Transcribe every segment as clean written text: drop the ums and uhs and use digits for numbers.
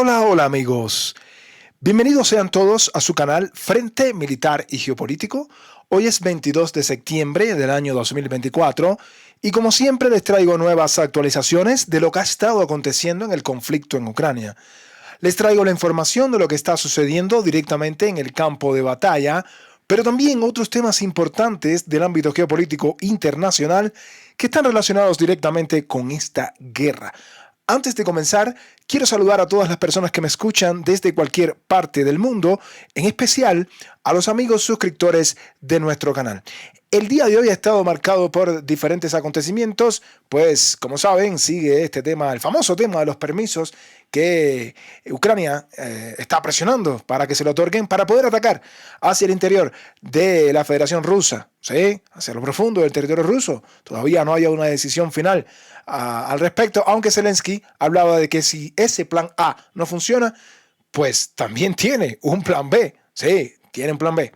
Hola, hola amigos. Bienvenidos sean todos a su canal Frente Militar y Geopolítico. Hoy es 22 de septiembre del año 2024 y como siempre les traigo nuevas actualizaciones de lo que ha estado aconteciendo en el conflicto en Ucrania. Les traigo la información de lo que está sucediendo directamente en el campo de batalla, pero también otros temas importantes del ámbito geopolítico internacional que están relacionados directamente con esta guerra. Antes de comenzar, quiero saludar a todas las personas que me escuchan desde cualquier parte del mundo, en especial a los amigos suscriptores de nuestro canal. El día de hoy ha estado marcado por diferentes acontecimientos, pues como saben sigue este tema, el famoso tema de los permisos que Ucrania está presionando para que se lo otorguen para poder atacar hacia el interior de la Federación Rusa, ¿sí? Hacia lo profundo del territorio ruso. Todavía no hay una decisión final al respecto, aunque Zelensky hablaba de que si ese plan A no funciona, pues también tiene un plan B, sí, tiene un plan B.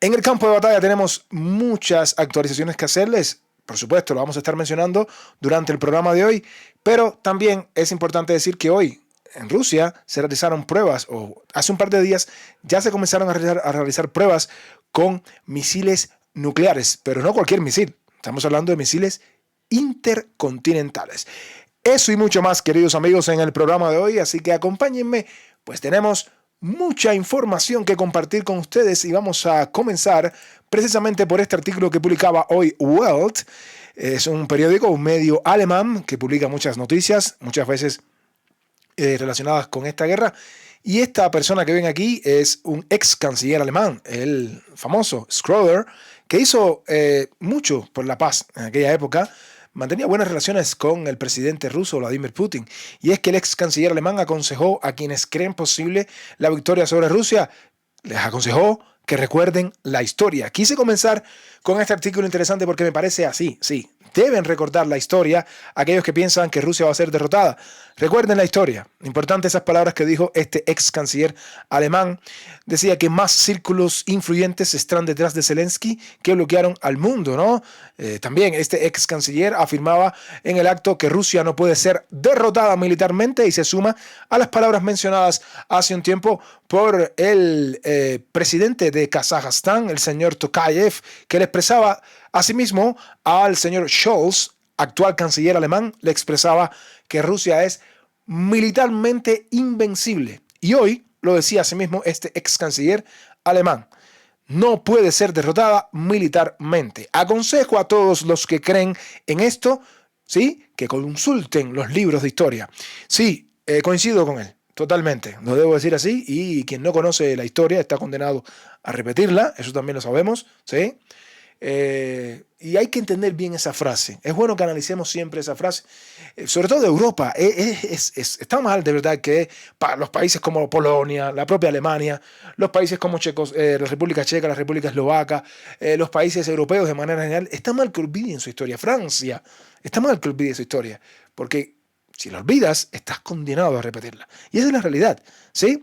En el campo de batalla tenemos muchas actualizaciones que hacerles. Por supuesto, lo vamos a estar mencionando durante el programa de hoy, pero también es importante decir que hoy en Rusia se realizaron pruebas, o hace un par de días ya se comenzaron a realizar pruebas con misiles nucleares, pero no cualquier misil. Estamos hablando de misiles intercontinentales. Eso y mucho más, queridos amigos, en el programa de hoy, así que acompáñenme, pues tenemos mucha información que compartir con ustedes y vamos a comenzar precisamente por este artículo que publicaba hoy Welt. Es un periódico, un medio alemán que publica muchas noticias, muchas veces relacionadas con esta guerra. Y esta persona que ven aquí es un ex canciller alemán, el famoso Schröder, que hizo mucho por la paz en aquella época. Mantenía buenas relaciones con el presidente ruso Vladimir Putin. Y es que el ex canciller alemán aconsejó a quienes creen posible la victoria sobre Rusia, les aconsejó que recuerden la historia. Quise comenzar con este artículo interesante porque me parece así, sí. Deben recordar la historia aquellos que piensan que Rusia va a ser derrotada. Recuerden la historia. Importante esas palabras que dijo este ex canciller alemán. Decía que más círculos influyentes están detrás de Zelensky que bloquearon al mundo, ¿no? También este ex canciller afirmaba en el acto que Rusia no puede ser derrotada militarmente y se suma a las palabras mencionadas hace un tiempo por el presidente de Kazajstán, el señor Tokayev, que le expresaba asimismo al señor Scholz, actual canciller alemán, le expresaba que Rusia es militarmente invencible. Y hoy lo decía asimismo este ex canciller alemán. No puede ser derrotada militarmente. Aconsejo a todos los que creen en esto, ¿sí?, que consulten los libros de historia. Sí, coincido con él. Totalmente, lo debo decir así, y quien no conoce la historia está condenado a repetirla, eso también lo sabemos, ¿sí? Y hay que entender bien esa frase. Es bueno que analicemos siempre esa frase, sobre todo de Europa. Está mal de verdad que para los países como Polonia, la propia Alemania, los países como la República Checa, la República Eslovaca, los países europeos de manera general, está mal que olviden su historia. Francia, está mal que olvide su historia, porque si la olvidas, estás condenado a repetirla. Y esa es la realidad, ¿sí?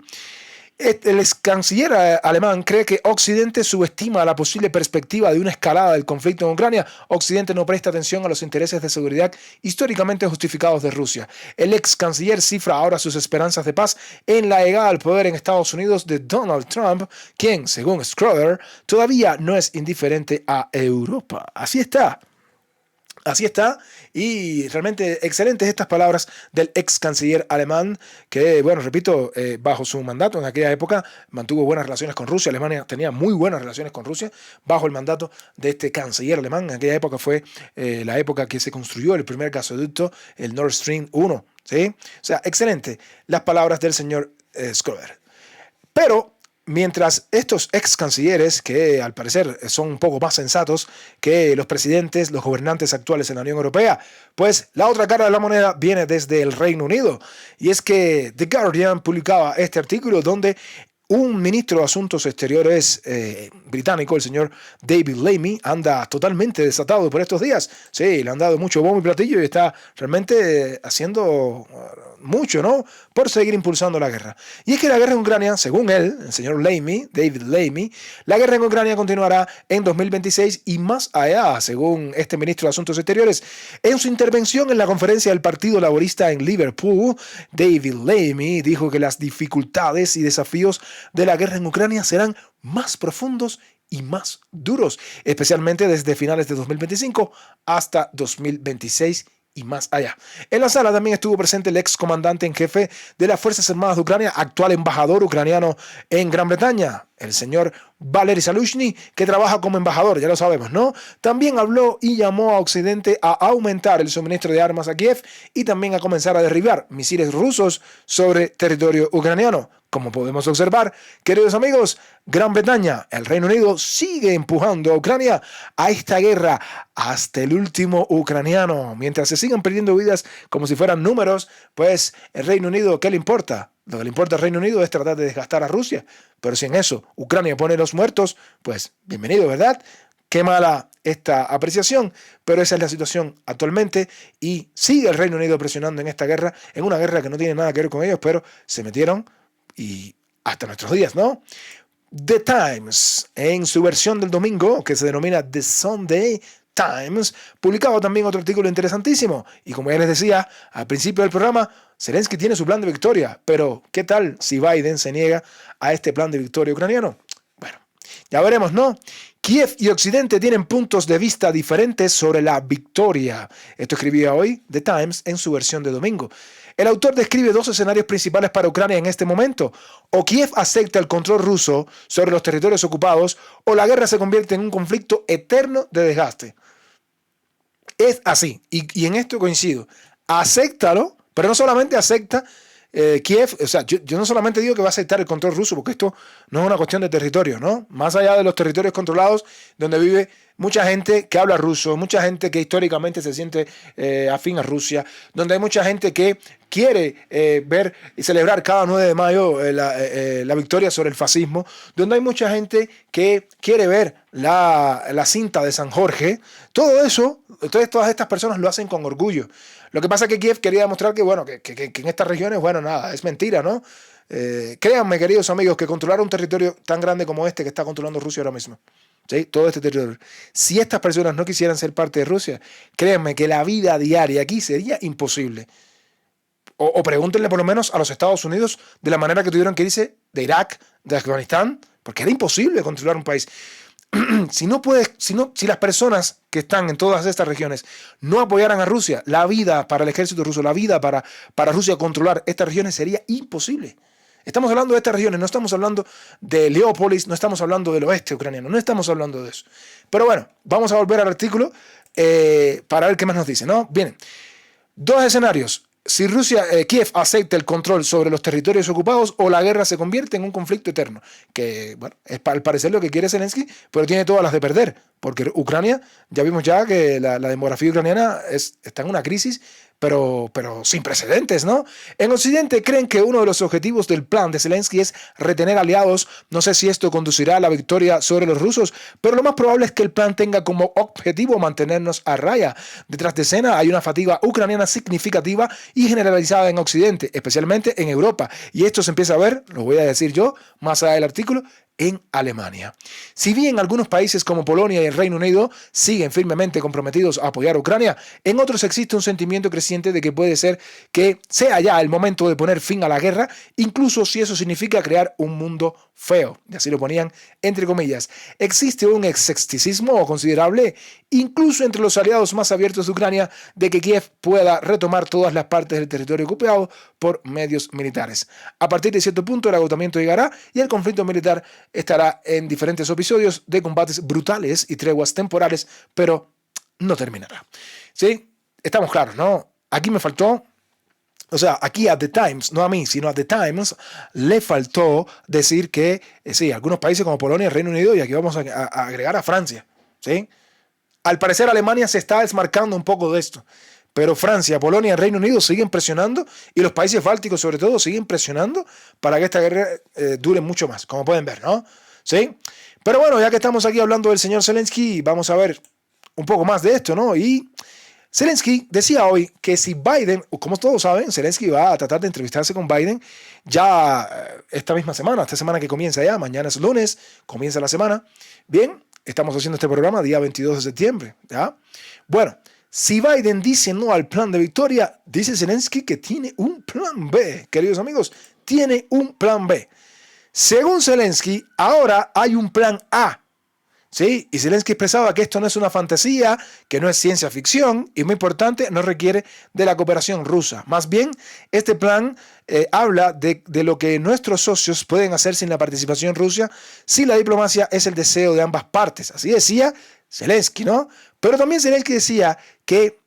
El ex canciller alemán cree que Occidente subestima la posible perspectiva de una escalada del conflicto en Ucrania. Occidente no presta atención a los intereses de seguridad históricamente justificados de Rusia. El ex canciller cifra ahora sus esperanzas de paz en la llegada al poder en Estados Unidos de Donald Trump, quien, según Schröder, todavía no es indiferente a Europa. Así está. Así está, y realmente excelentes estas palabras del ex canciller alemán que, bueno, repito, bajo su mandato en aquella época mantuvo buenas relaciones con Rusia. Alemania tenía muy buenas relaciones con Rusia bajo el mandato de este canciller alemán. En aquella época fue la época que se construyó el primer gasoducto, el Nord Stream 1, ¿sí? O sea, excelente las palabras del señor Schröder. Pero mientras estos ex cancilleres, que al parecer son un poco más sensatos que los presidentes, los gobernantes actuales en la Unión Europea, pues la otra cara de la moneda viene desde el Reino Unido. Y es que The Guardian publicaba este artículo donde un ministro de Asuntos Exteriores británico, el señor David Lammy, anda totalmente desatado por estos días. Sí, le han dado mucho bombo y platillo y está realmente haciendo mucho, ¿no? Por seguir impulsando la guerra. Y es que la guerra en Ucrania, según él, el señor David Lammy, la guerra en Ucrania continuará en 2026 y más allá, según este ministro de Asuntos Exteriores. En su intervención en la conferencia del Partido Laborista en Liverpool, David Lammy dijo que las dificultades y desafíos de la guerra en Ucrania serán más profundos y más duros, especialmente desde finales de 2025 hasta 2026 y más allá. En la sala también estuvo presente el ex comandante en jefe de las Fuerzas Armadas de Ucrania, actual embajador ucraniano en Gran Bretaña, el señor Valery Zaluzhny, que trabaja como embajador, ya lo sabemos, ¿no? También habló y llamó a Occidente a aumentar el suministro de armas a Kiev y también a comenzar a derribar misiles rusos sobre territorio ucraniano. Como podemos observar, queridos amigos, Gran Bretaña, el Reino Unido, sigue empujando a Ucrania a esta guerra hasta el último ucraniano. Mientras se sigan perdiendo vidas como si fueran números, pues el Reino Unido, ¿qué le importa? Lo que le importa al Reino Unido es tratar de desgastar a Rusia. Pero si en eso Ucrania pone los muertos, pues bienvenido, ¿verdad? Qué mala esta apreciación, pero esa es la situación actualmente y sigue el Reino Unido presionando en esta guerra, en una guerra que no tiene nada que ver con ellos, pero se metieron y hasta nuestros días, ¿no? The Times, en su versión del domingo, que se denomina The Sunday Times, publicaba también otro artículo interesantísimo. Y como ya les decía al principio del programa, Zelensky tiene su plan de victoria, pero ¿qué tal si Biden se niega a este plan de victoria ucraniano? Bueno, ya veremos, ¿no? Kiev y Occidente tienen puntos de vista diferentes sobre la victoria. Esto escribía hoy The Times en su versión de domingo. El autor describe dos escenarios principales para Ucrania en este momento. O Kiev acepta el control ruso sobre los territorios ocupados, o la guerra se convierte en un conflicto eterno de desgaste. Es así, y en esto coincido. Acéptalo, pero no solamente acepta Kiev, o sea, yo no solamente digo que va a aceptar el control ruso, porque esto no es una cuestión de territorio, ¿no? Más allá de los territorios controlados, donde vive mucha gente que habla ruso, mucha gente que históricamente se siente afín a Rusia, donde hay mucha gente que quiere ver y celebrar cada 9 de mayo la victoria sobre el fascismo, donde hay mucha gente que quiere ver la cinta de San Jorge. Todo eso, entonces todas estas personas lo hacen con orgullo. Lo que pasa es que Kiev quería demostrar que, bueno, que en estas regiones, bueno, nada, es mentira, ¿no? Créanme, queridos amigos, que controlar un territorio tan grande como este que está controlando Rusia ahora mismo, ¿sí? Todo este territorio. Si estas personas no quisieran ser parte de Rusia, créanme que la vida diaria aquí sería imposible. O pregúntenle por lo menos a los Estados Unidos de la manera que tuvieron que irse de Irak, de Afganistán, porque era imposible controlar un país. Si las personas que están en todas estas regiones no apoyaran a Rusia, la vida para el ejército ruso, la vida para Rusia controlar estas regiones sería imposible. Estamos hablando de estas regiones, no estamos hablando de Leópolis, no estamos hablando del oeste ucraniano, no estamos hablando de eso. Pero bueno, vamos a volver al artículo para ver qué más nos dice, ¿no? Bien, dos escenarios. Si Kiev acepta el control sobre los territorios ocupados o la guerra se convierte en un conflicto eterno, que bueno, es al parecer lo que quiere Zelensky, pero tiene todas las de perder, porque Ucrania, ya vimos ya que la demografía ucraniana está en una crisis, pero sin precedentes, ¿no? En Occidente creen que uno de los objetivos del plan de Zelensky es retener aliados. No sé si esto conducirá a la victoria sobre los rusos, pero lo más probable es que el plan tenga como objetivo mantenernos a raya. Detrás de escena hay una fatiga ucraniana significativa y generalizada en Occidente, especialmente en Europa. Y esto se empieza a ver, lo voy a decir yo, más allá del artículo, en Alemania. Si bien algunos países como Polonia y el Reino Unido siguen firmemente comprometidos a apoyar a Ucrania, en otros existe un sentimiento creciente de que puede ser que sea ya el momento de poner fin a la guerra, incluso si eso significa crear un mundo feo, y así lo ponían entre comillas. Existe un escepticismo considerable, incluso entre los aliados más abiertos de Ucrania, de que Kiev pueda retomar todas las partes del territorio ocupado por medios militares. A partir de cierto punto el agotamiento llegará y el conflicto militar estará en diferentes episodios de combates brutales y treguas temporales, pero no terminará. ¿Sí? Estamos claros, ¿no? Aquí me faltó, o sea, aquí a The Times, no a mí, sino a The Times, le faltó decir que, sí, algunos países como Polonia, Reino Unido, y aquí vamos a agregar a Francia, ¿sí? Al parecer Alemania se está desmarcando un poco de esto, pero Francia, Polonia y Reino Unido siguen presionando, y los países bálticos sobre todo siguen presionando para que esta guerra dure mucho más, como pueden ver, ¿no? ¿Sí? Pero bueno, ya que estamos aquí hablando del señor Zelensky, vamos a ver un poco más de esto, ¿no? Y Zelensky decía hoy que si Biden, como todos saben, Zelensky va a tratar de entrevistarse con Biden ya esta misma semana, esta semana que comienza ya, mañana es lunes, comienza la semana. Bien, estamos haciendo este programa día 22 de septiembre, ¿ya? Bueno, si Biden dice no al plan de victoria, dice Zelensky que tiene un plan B, queridos amigos, tiene un plan B. Según Zelensky, ahora hay un plan A. Sí, y Zelensky expresaba que esto no es una fantasía, que no es ciencia ficción y, muy importante, no requiere de la cooperación rusa. Más bien, este plan habla de lo que nuestros socios pueden hacer sin la participación rusa si la diplomacia es el deseo de ambas partes. Así decía Zelensky, ¿no? Pero también Zelensky decía que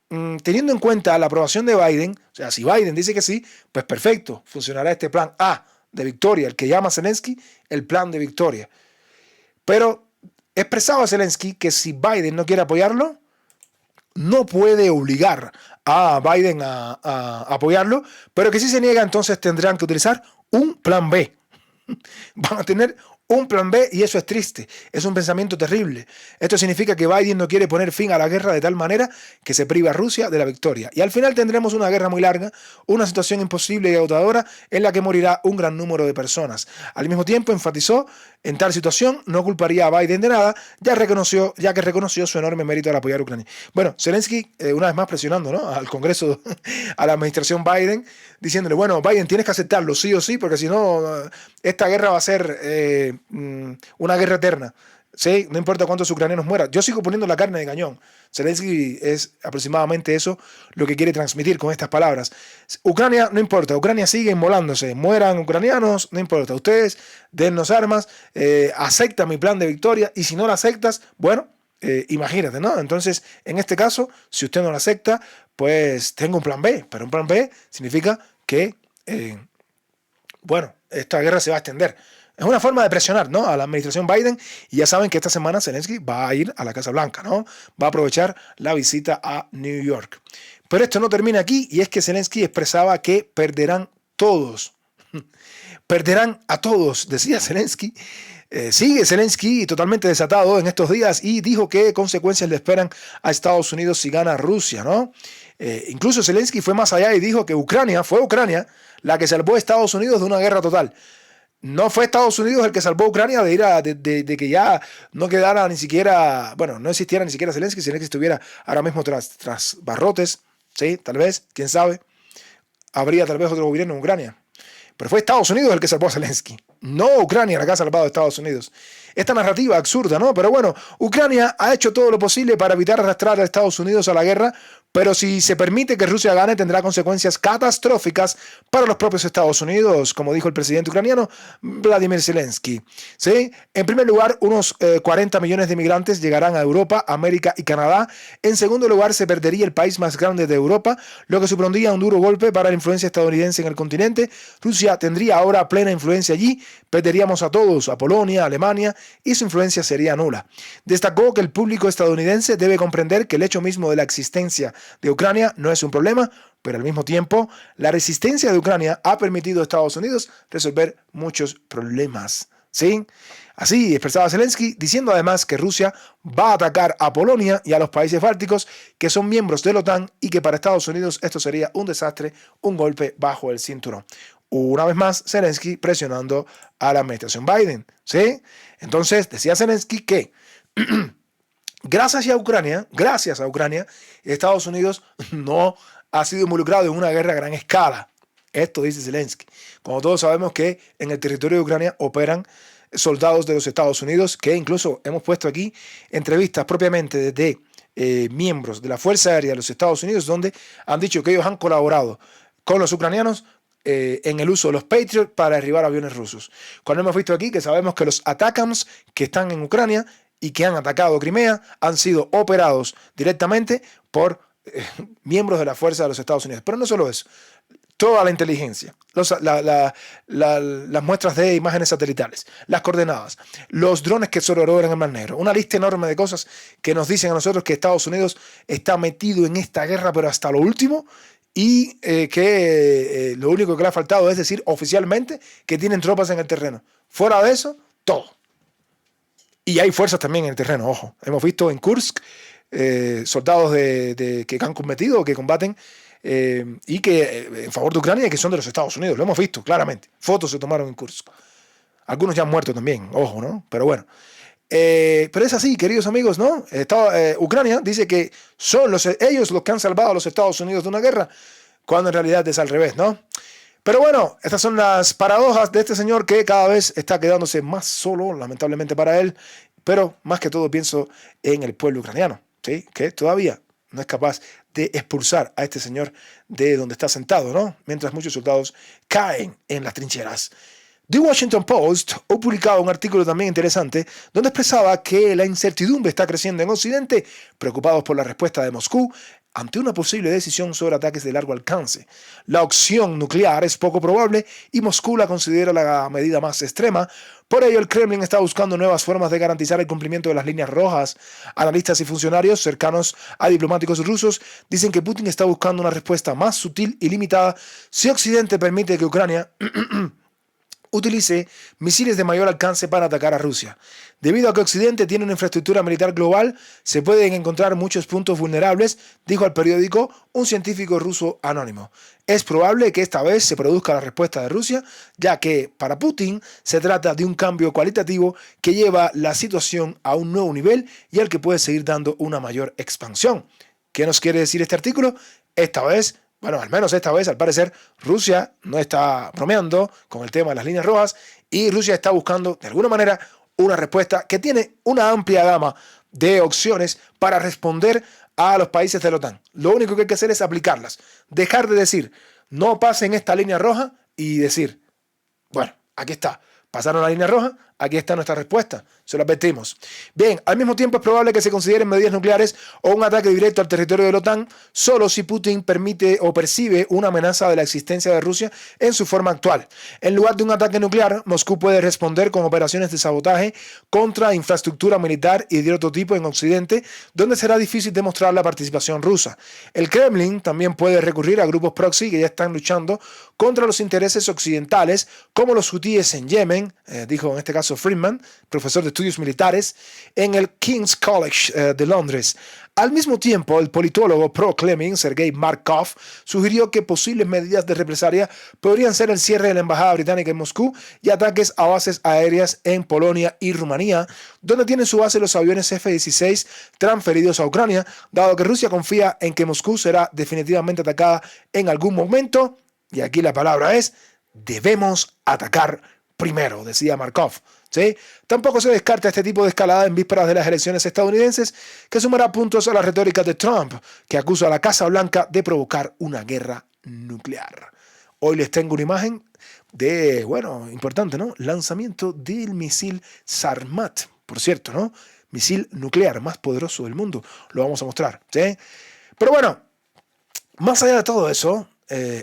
teniendo en cuenta la aprobación de Biden, o sea, si Biden dice que sí, pues perfecto, funcionará este plan A de victoria, el que llama Zelensky el plan de victoria. Pero expresaba Zelensky que si Biden no quiere apoyarlo, no puede obligar a Biden a apoyarlo, pero que si se niega, entonces tendrán que utilizar un plan B. Van a tener un plan B y eso es triste, es un pensamiento terrible. Esto significa que Biden no quiere poner fin a la guerra de tal manera que se priva a Rusia de la victoria. Y al final tendremos una guerra muy larga, una situación imposible y agotadora en la que morirá un gran número de personas. Al mismo tiempo enfatizó, en tal situación no culparía a Biden de nada, ya que reconoció su enorme mérito al apoyar a Ucrania. Bueno, Zelensky una vez más presionando, ¿no?, al Congreso, a la administración Biden, diciéndole, bueno, Biden, tienes que aceptarlo sí o sí, porque si no, esta guerra va a ser una guerra eterna. ¿Sí? No importa cuántos ucranianos mueran. Yo sigo poniendo la carne de cañón. Zelensky es aproximadamente eso lo que quiere transmitir con estas palabras. Ucrania, no importa. Ucrania sigue inmolándose. Mueran ucranianos, no importa. Ustedes dennos armas. Acepta mi plan de victoria. Y si no lo aceptas, bueno, imagínate, ¿no? Entonces, en este caso, si usted no lo acepta, pues tengo un plan B. Pero un plan B significa que, bueno, esta guerra se va a extender. Es una forma de presionar, ¿no?, a la administración Biden, y ya saben que esta semana Zelensky va a ir a la Casa Blanca, ¿no? Va a aprovechar la visita a New York. Pero esto no termina aquí, y es que Zelensky expresaba que perderán todos. Perderán a todos, decía Zelensky. Sigue Zelensky totalmente desatado en estos días y dijo qué consecuencias le esperan a Estados Unidos si gana Rusia, ¿no? Incluso Zelensky fue más allá y dijo que fue Ucrania la que salvó a Estados Unidos de una guerra total. No fue Estados Unidos el que salvó a Ucrania de que ya no quedara ni siquiera, bueno, no existiera ni siquiera Zelensky estuviera ahora mismo tras barrotes, ¿sí? Tal vez, quién sabe, habría tal vez otro gobierno en Ucrania. Pero fue Estados Unidos el que salvó a Zelensky, no Ucrania la que ha salvado a Estados Unidos. Esta narrativa absurda, ¿no? Pero bueno, Ucrania ha hecho todo lo posible para evitar arrastrar a Estados Unidos a la guerra, pero si se permite que Rusia gane, tendrá consecuencias catastróficas para los propios Estados Unidos, como dijo el presidente ucraniano Vladimir Zelensky. ¿Sí? En primer lugar, unos 40 millones de migrantes llegarán a Europa, América y Canadá. En segundo lugar, se perdería el país más grande de Europa, lo que supondría un duro golpe para la influencia estadounidense en el continente. Rusia tendría ahora plena influencia allí, perderíamos a todos, a Polonia, a Alemania, y su influencia sería nula. Destacó que el público estadounidense debe comprender que el hecho mismo de la existencia de Ucrania no es un problema, pero al mismo tiempo la resistencia de Ucrania ha permitido a Estados Unidos resolver muchos problemas. ¿Sí? Así expresaba Zelensky, diciendo además que Rusia va a atacar a Polonia y a los países bálticos que son miembros de la OTAN y que para Estados Unidos esto sería un desastre, un golpe bajo el cinturón. Una vez más, Zelensky presionando a la administración Biden. ¿Sí? Entonces, decía Zelensky que gracias a Ucrania, Estados Unidos no ha sido involucrado en una guerra a gran escala. Esto dice Zelensky. Como todos sabemos que en el territorio de Ucrania operan soldados de los Estados Unidos, que incluso hemos puesto aquí entrevistas propiamente de miembros de la Fuerza Aérea de los Estados Unidos, donde han dicho que ellos han colaborado con los ucranianos en el uso de los Patriot para derribar aviones rusos. Cuando hemos visto aquí que sabemos que los ATACMS que están en Ucrania y que han atacado Crimea han sido operados directamente por miembros de la Fuerza de los Estados Unidos. Pero no solo eso, toda la inteligencia, las muestras de imágenes satelitales, las coordenadas, los drones que sobrevuelan el Mar Negro, una lista enorme de cosas que nos dicen a nosotros que Estados Unidos está metido en esta guerra pero hasta lo último, y que lo único que le ha faltado es decir oficialmente que tienen tropas en el terreno. Fuera de eso, todo. Y hay fuerzas también en el terreno, ojo. Hemos visto en Kursk soldados que han cometido, que combaten y que en favor de Ucrania y que son de los Estados Unidos. Lo hemos visto claramente. Fotos se tomaron en Kursk. Algunos ya han muerto también, ojo, ¿no? Pero bueno. Pero es así, queridos amigos, ¿no? Ucrania dice que son ellos los que han salvado a los Estados Unidos de una guerra, cuando en realidad es al revés, ¿no? Pero bueno, estas son las paradojas de este señor que cada vez está quedándose más solo, lamentablemente para él, pero más que todo pienso en el pueblo ucraniano, ¿sí? Que todavía no es capaz de expulsar a este señor de donde está sentado, ¿no? Mientras muchos soldados caen en las trincheras. The Washington Post ha publicado un artículo también interesante donde expresaba que la incertidumbre está creciendo en Occidente, preocupados por la respuesta de Moscú ante una posible decisión sobre ataques de largo alcance. La opción nuclear es poco probable y Moscú la considera la medida más extrema. Por ello, el Kremlin está buscando nuevas formas de garantizar el cumplimiento de las líneas rojas. Analistas y funcionarios cercanos a diplomáticos rusos dicen que Putin está buscando una respuesta más sutil y limitada si Occidente permite que Ucrania utilice misiles de mayor alcance para atacar a Rusia. Debido a que Occidente tiene una infraestructura militar global, se pueden encontrar muchos puntos vulnerables, dijo al periódico un científico ruso anónimo. Es probable que esta vez se produzca la respuesta de Rusia, ya que para Putin se trata de un cambio cualitativo que lleva la situación a un nuevo nivel y al que puede seguir dando una mayor expansión. ¿Qué nos quiere decir este artículo? Esta vez, bueno, al menos esta vez, al parecer, Rusia no está bromeando con el tema de las líneas rojas y Rusia está buscando, de alguna manera, una respuesta que tiene una amplia gama de opciones para responder a los países de la OTAN. Lo único que hay que hacer es aplicarlas. Dejar de decir, no pasen esta línea roja y decir, bueno, aquí está. Pasaron la línea roja, aquí está nuestra respuesta, se lo advertimos. Bien, al mismo tiempo es probable que se consideren medidas nucleares o un ataque directo al territorio de la OTAN solo si Putin permite o percibe una amenaza de la existencia de Rusia en su forma actual. En lugar de un ataque nuclear, Moscú puede responder con operaciones de sabotaje contra infraestructura militar y de otro tipo en Occidente, donde será difícil demostrar la participación rusa. El Kremlin también puede recurrir a grupos proxy que ya están luchando contra los intereses occidentales, como los hutíes en Yemen, dijo en este caso Friedman, profesor de estudios militares, en el King's College de Londres. Al mismo tiempo, el politólogo pro-Kremlin, Sergei Markov, sugirió que posibles medidas de represalia podrían ser el cierre de la embajada británica en Moscú y ataques a bases aéreas en Polonia y Rumanía, donde tienen su base los aviones F-16 transferidos a Ucrania, dado que Rusia confía en que Moscú será definitivamente atacada en algún momento. Y aquí la palabra es, debemos atacar primero, decía Markov. ¿Sí? Tampoco se descarta este tipo de escalada en vísperas de las elecciones estadounidenses, que sumará puntos a la retórica de Trump, que acusa a la Casa Blanca de provocar una guerra nuclear. Hoy les tengo una imagen de, bueno, importante, ¿no? Lanzamiento del misil Sarmat, por cierto, ¿no? Misil nuclear más poderoso del mundo. Lo vamos a mostrar, ¿sí? Pero bueno, más allá de todo eso,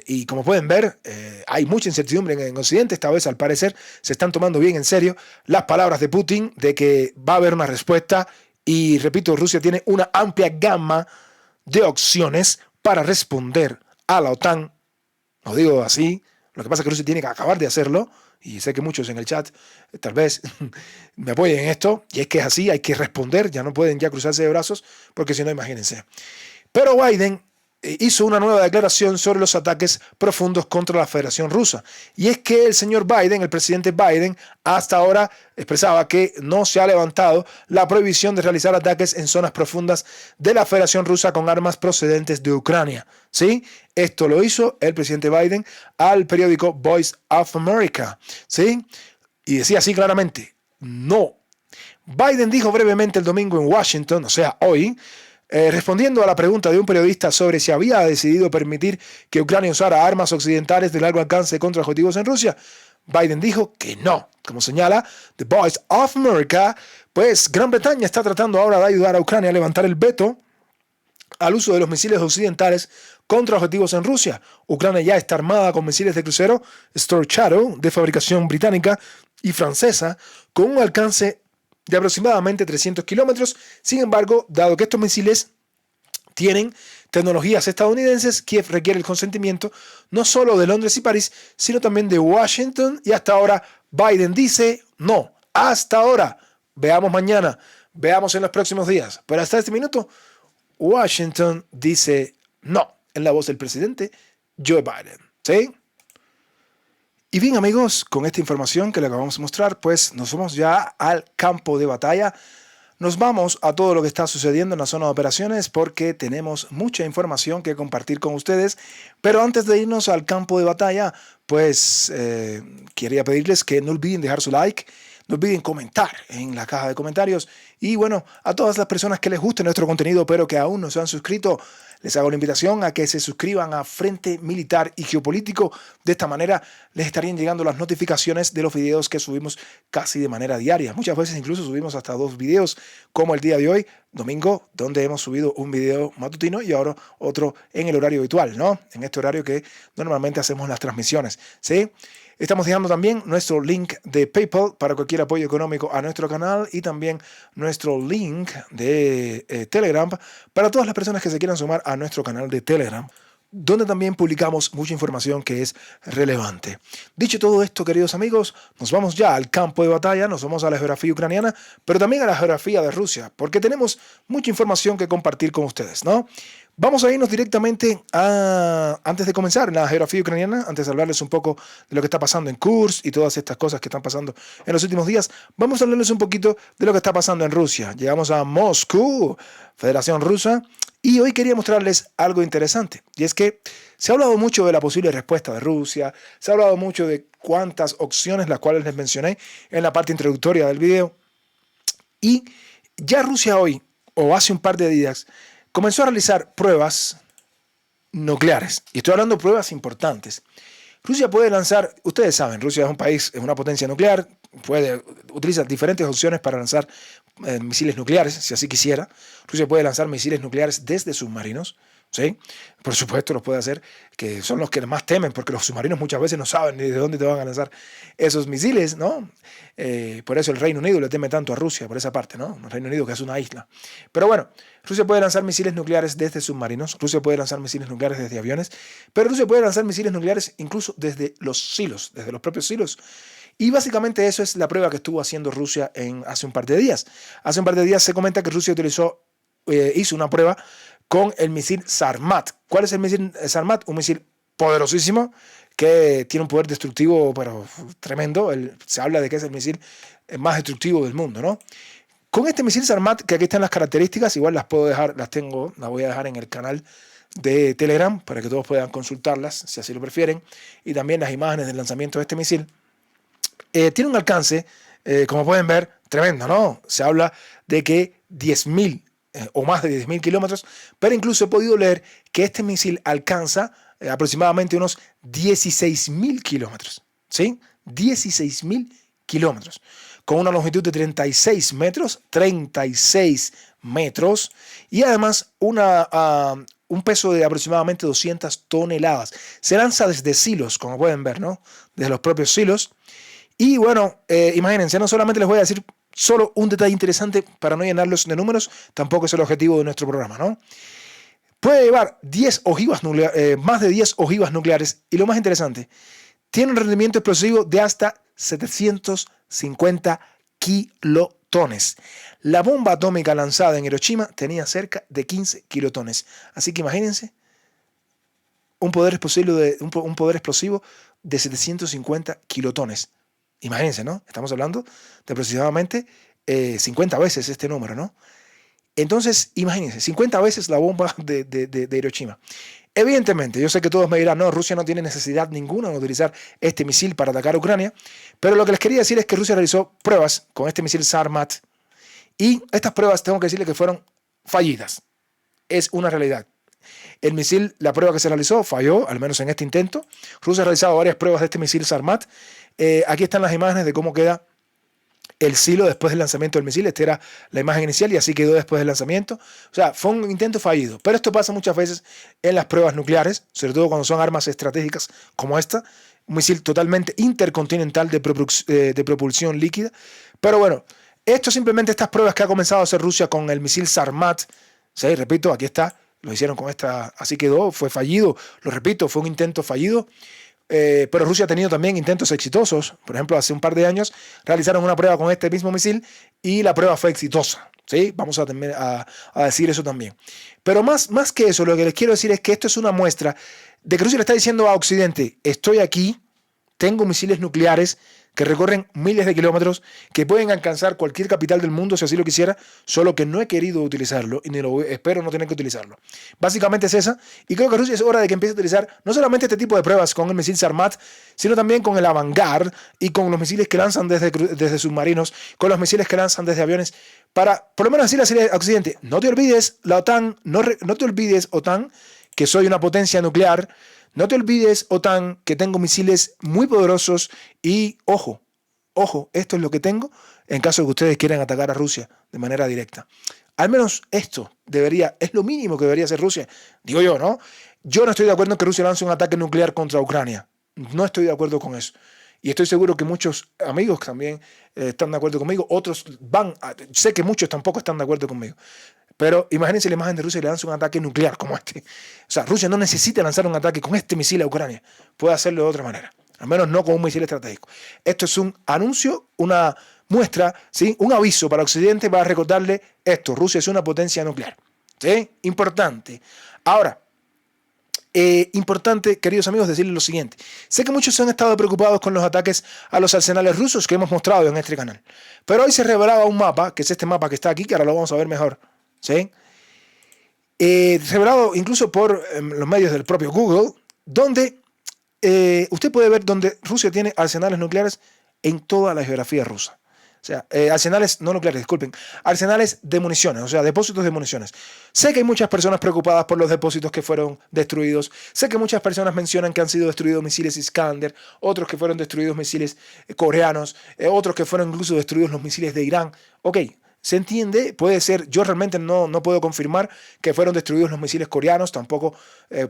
y como pueden ver, hay mucha incertidumbre en Occidente. Esta vez, al parecer, se están tomando bien en serio las palabras de Putin de que va a haber una respuesta. Y repito, Rusia tiene una amplia gama de opciones para responder a la OTAN. Lo digo así. Lo que pasa es que Rusia tiene que acabar de hacerlo. Y sé que muchos en el chat tal vez me apoyen en esto. Y es que es así, hay que responder. Ya no pueden ya cruzarse de brazos, porque si no, imagínense. Pero Biden hizo una nueva declaración sobre los ataques profundos contra la Federación Rusa. Y es que el señor Biden, el presidente Biden, hasta ahora expresaba que no se ha levantado la prohibición de realizar ataques en zonas profundas de la Federación Rusa con armas procedentes de Ucrania. ¿Sí? Esto lo hizo el presidente Biden al periódico Voice of America. ¿Sí? Y decía así claramente, no. Biden dijo brevemente el domingo en Washington, o sea, hoy, respondiendo a la pregunta de un periodista sobre si había decidido permitir que Ucrania usara armas occidentales de largo alcance contra objetivos en Rusia, Biden dijo que no. Como señala The Voice of America, pues Gran Bretaña está tratando ahora de ayudar a Ucrania a levantar el veto al uso de los misiles occidentales contra objetivos en Rusia. Ucrania ya está armada con misiles de crucero Storm Shadow de fabricación británica y francesa con un alcance de aproximadamente 300 kilómetros. Sin embargo, dado que estos misiles tienen tecnologías estadounidenses, Kiev requiere el consentimiento no solo de Londres y París, sino también de Washington, y hasta ahora Biden dice no. Hasta ahora. Veamos mañana, veamos en los próximos días. Pero hasta este minuto, Washington dice no, en la voz del presidente Joe Biden. ¿Sí? Y bien, amigos, con esta información que le acabamos de mostrar, pues nos vamos ya al campo de batalla. Nos vamos a todo lo que está sucediendo en la zona de operaciones porque tenemos mucha información que compartir con ustedes. Pero antes de irnos al campo de batalla, pues quería pedirles que no olviden dejar su like, no olviden comentar en la caja de comentarios. Y bueno, a todas las personas que les guste nuestro contenido pero que aún no se han suscrito, les hago la invitación a que se suscriban a Frente Militar y Geopolítico. De esta manera les estarían llegando las notificaciones de los videos que subimos casi de manera diaria. Muchas veces incluso subimos hasta 2 videos, como el día de hoy, domingo, donde hemos subido un video matutino y ahora otro en el horario habitual, ¿no? En este horario que normalmente hacemos las transmisiones, ¿sí? Estamos dejando también nuestro link de PayPal para cualquier apoyo económico a nuestro canal y también nuestro link de Telegram para todas las personas que se quieran sumar a nuestro canal de Telegram, donde también publicamos mucha información que es relevante. Dicho todo esto, queridos amigos, nos vamos ya al campo de batalla, nos vamos a la geografía ucraniana, pero también a la geografía de Rusia, porque tenemos mucha información que compartir con ustedes, ¿no? Vamos a irnos directamente a, antes de comenzar la geografía ucraniana, antes de hablarles un poco de lo que está pasando en Kursk y todas estas cosas que están pasando en los últimos días, vamos a hablarles un poquito de lo que está pasando en Rusia. Llegamos a Moscú, Federación Rusa, y hoy quería mostrarles algo interesante, y es que se ha hablado mucho de la posible respuesta de Rusia, se ha hablado mucho de cuántas opciones, las cuales les mencioné en la parte introductoria del video, y ya Rusia hoy, o hace un par de días, comenzó a realizar pruebas nucleares. Y estoy hablando de pruebas importantes. Rusia puede lanzar, ustedes saben, Rusia es un país, es una potencia nuclear, utiliza diferentes opciones para lanzar misiles nucleares, si así quisiera. Rusia puede lanzar misiles nucleares desde submarinos, ¿sí? Por supuesto los puede hacer, que son los que más temen, porque los submarinos muchas veces no saben ni de dónde te van a lanzar esos misiles, ¿no? Por eso el Reino Unido le teme tanto a Rusia, por esa parte, ¿no? El Reino Unido, que es una isla. Pero bueno, Rusia puede lanzar misiles nucleares desde submarinos, Rusia puede lanzar misiles nucleares desde aviones, pero Rusia puede lanzar misiles nucleares incluso desde los silos, desde los propios silos. Y básicamente eso es la prueba que estuvo haciendo Rusia hace un par de días. Hace un par de días se comenta que Rusia hizo una prueba con el misil Sarmat. ¿Cuál es el misil Sarmat? Un misil poderosísimo que tiene un poder destructivo pero tremendo. Se habla de que es el misil más destructivo del mundo, ¿no? Con este misil Sarmat, que aquí están las características, igual las puedo dejar, las voy a dejar en el canal de Telegram para que todos puedan consultarlas si así lo prefieren, y también las imágenes del lanzamiento de este misil. Tiene un alcance, como pueden ver, tremendo, ¿no? Se habla de que 10.000 o más de 10.000 kilómetros, pero incluso he podido leer que este misil alcanza aproximadamente unos 16.000 kilómetros, ¿sí? 16.000 kilómetros, con una longitud de 36 metros, y además un peso de aproximadamente 200 toneladas. Se lanza desde silos, como pueden ver, ¿no? Desde los propios silos. Y bueno, imagínense, no solamente les voy a decir solo un detalle interesante para no llenarlos de números, tampoco es el objetivo de nuestro programa, ¿no? Puede llevar más de 10 ojivas nucleares, y lo más interesante, tiene un rendimiento explosivo de hasta 750 kilotones. La bomba atómica lanzada en Hiroshima tenía cerca de 15 kilotones. Así que imagínense un poder explosivo de 750 kilotones. Imagínense, ¿no? Estamos hablando de aproximadamente 50 veces este número, ¿no? Entonces, imagínense, 50 veces la bomba de Hiroshima. Evidentemente, yo sé que todos me dirán, no, Rusia no tiene necesidad ninguna de utilizar este misil para atacar a Ucrania, pero lo que les quería decir es que Rusia realizó pruebas con este misil Sarmat, y estas pruebas tengo que decirles que fueron fallidas. Es una realidad. El misil, la prueba que se realizó, falló, al menos en este intento. Rusia ha realizado varias pruebas de este misil Sarmat. Aquí están las imágenes de cómo queda el silo después del lanzamiento del misil. Esta era la imagen inicial y así quedó después del lanzamiento. O sea, fue un intento fallido. Pero esto pasa muchas veces en las pruebas nucleares, sobre todo cuando son armas estratégicas como esta. Un misil totalmente intercontinental de propulsión líquida. Pero bueno, estas pruebas que ha comenzado a hacer Rusia con el misil Sarmat, ¿sí? Repito, aquí está. Lo hicieron con esta, así quedó, fue fallido. Lo repito, fue un intento fallido. Pero Rusia ha tenido también intentos exitosos. Por ejemplo, hace un par de años realizaron una prueba con este mismo misil y la prueba fue exitosa. ¿Sí? Vamos a decir eso también. Pero más que eso, lo que les quiero decir es que esto es una muestra de que Rusia le está diciendo a Occidente, estoy aquí, tengo misiles nucleares que recorren miles de kilómetros, que pueden alcanzar cualquier capital del mundo si así lo quisiera, solo que no he querido utilizarlo y espero no tener que utilizarlo. Básicamente es esa, y creo que Rusia es hora de que empiece a utilizar no solamente este tipo de pruebas con el misil Sarmat, sino también con el Avangard y con los misiles que lanzan desde submarinos, con los misiles que lanzan desde aviones, para por lo menos decirle a Occidente, no te olvides, la OTAN, no te olvides, OTAN, que soy una potencia nuclear. No te olvides, OTAN, que tengo misiles muy poderosos y, ojo, esto es lo que tengo en caso de que ustedes quieran atacar a Rusia de manera directa. Al menos esto es lo mínimo que debería hacer Rusia. Digo yo, ¿no? Yo no estoy de acuerdo en que Rusia lance un ataque nuclear contra Ucrania. No estoy de acuerdo con eso. Y estoy seguro que muchos amigos también están de acuerdo conmigo. Otros sé que muchos tampoco están de acuerdo conmigo. Pero imagínense la imagen de Rusia y le lanza un ataque nuclear como este. O sea, Rusia no necesita lanzar un ataque con este misil a Ucrania. Puede hacerlo de otra manera. Al menos no con un misil estratégico. Esto es un anuncio, una muestra, ¿sí? Un aviso para Occidente para recordarle esto. Rusia es una potencia nuclear. ¿Sí? Importante. Ahora, importante, queridos amigos, decirles lo siguiente. Sé que muchos han estado preocupados con los ataques a los arsenales rusos que hemos mostrado en este canal. Pero hoy se revelaba un mapa, que es este mapa que está aquí, que ahora lo vamos a ver mejor. ¿Sí? Revelado incluso por los medios del propio Google, donde usted puede ver donde Rusia tiene arsenales nucleares en toda la geografía rusa. O sea, arsenales no nucleares, disculpen, arsenales de municiones, o sea, depósitos de municiones. Sé que hay muchas personas preocupadas por los depósitos que fueron destruidos. Sé que muchas personas mencionan que han sido destruidos misiles Iskander, otros que fueron destruidos misiles coreanos, otros que fueron incluso destruidos los misiles de Irán. Ok, se entiende, puede ser, yo realmente no puedo confirmar que fueron destruidos los misiles coreanos, tampoco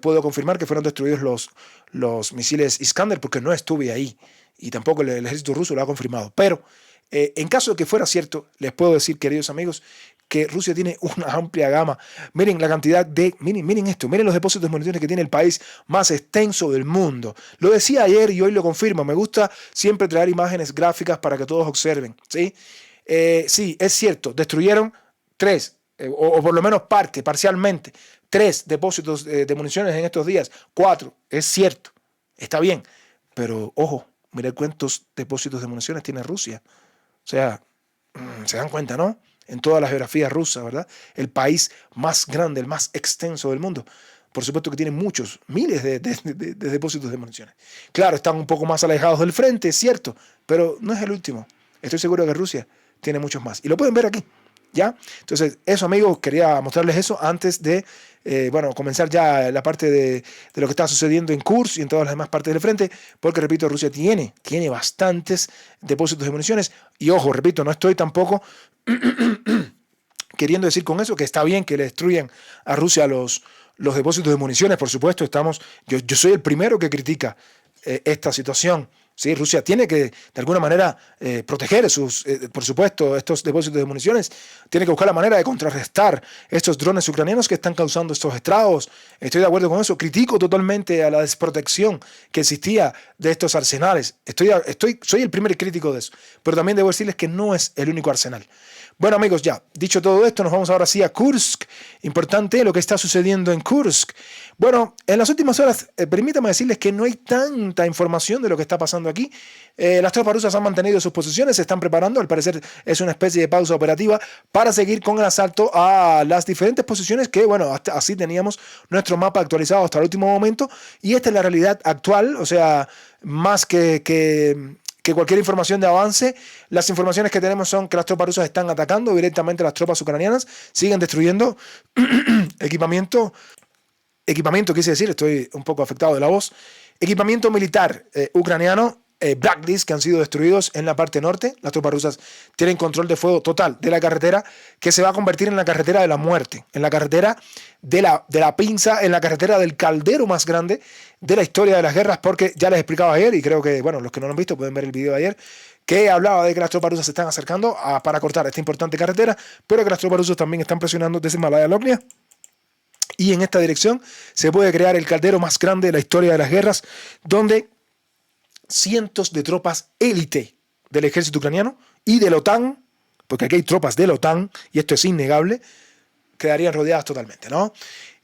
puedo confirmar que fueron destruidos los misiles Iskander porque no estuve ahí y tampoco el ejército ruso lo ha confirmado. Pero en caso de que fuera cierto, les puedo decir, queridos amigos, que Rusia tiene una amplia gama. Miren la cantidad miren esto, miren los depósitos de municiones que tiene el país más extenso del mundo. Lo decía ayer y hoy lo confirmo, me gusta siempre traer imágenes gráficas para que todos observen, ¿sí? Sí, es cierto, destruyeron 3, o por lo menos parcialmente, 3 depósitos de municiones en estos días, 4, es cierto, está bien, pero ojo, mira cuántos depósitos de municiones tiene Rusia. O sea, se dan cuenta, ¿no? En toda la geografía rusa, ¿verdad? El país más grande, el más extenso del mundo. Por supuesto que tiene muchos, miles de depósitos de municiones. Claro, están un poco más alejados del frente, es cierto, pero no es el último. Estoy seguro que Rusia tiene muchos más. Y lo pueden ver aquí, ¿ya? Entonces, eso, amigos, quería mostrarles eso antes de, comenzar ya la parte de lo que está sucediendo en Kursk y en todas las demás partes del frente, porque, repito, Rusia tiene bastantes depósitos de municiones. Y ojo, repito, no estoy tampoco queriendo decir con eso que está bien que le destruyan a Rusia los depósitos de municiones. Por supuesto, yo soy el primero que critica esta situación. Sí, Rusia tiene que, de alguna manera, proteger por supuesto, estos depósitos de municiones. Tiene que buscar la manera de contrarrestar estos drones ucranianos que están causando estos estragos. Estoy de acuerdo con eso. Critico totalmente a la desprotección que existía de estos arsenales. Soy el primer crítico de eso. Pero también debo decirles que no es el único arsenal. Bueno, amigos, ya dicho todo esto, nos vamos ahora sí a Kursk. Importante lo que está sucediendo en Kursk. Bueno, en las últimas horas, permítanme decirles que no hay tanta información de lo que está pasando aquí. Las tropas rusas han mantenido sus posiciones, se están preparando, al parecer es una especie de pausa operativa para seguir con el asalto a las diferentes posiciones que, bueno, así teníamos nuestro mapa actualizado hasta el último momento. Y esta es la realidad actual, o sea, más que cualquier información de avance, las informaciones que tenemos son que las tropas rusas están atacando directamente a las tropas ucranianas, siguen destruyendo equipamiento, quise decir, estoy un poco afectado de la voz, equipamiento militar ucraniano, Blacklist, que han sido destruidos en la parte norte. Las tropas rusas tienen control de fuego total de la carretera, que se va a convertir en la carretera de la muerte, en la carretera de la pinza, en la carretera del caldero más grande de la historia de las guerras, porque ya les explicaba ayer, y creo que, bueno, los que no lo han visto pueden ver el video de ayer, que hablaba de que las tropas rusas se están acercando para cortar esta importante carretera, pero que las tropas rusas también están presionando desde Malaya Lognia. Y en esta dirección se puede crear el caldero más grande de la historia de las guerras, donde cientos de tropas élite del ejército ucraniano y de la OTAN porque aquí hay tropas de la OTAN, y esto es innegable, quedarían rodeadas totalmente, ¿no?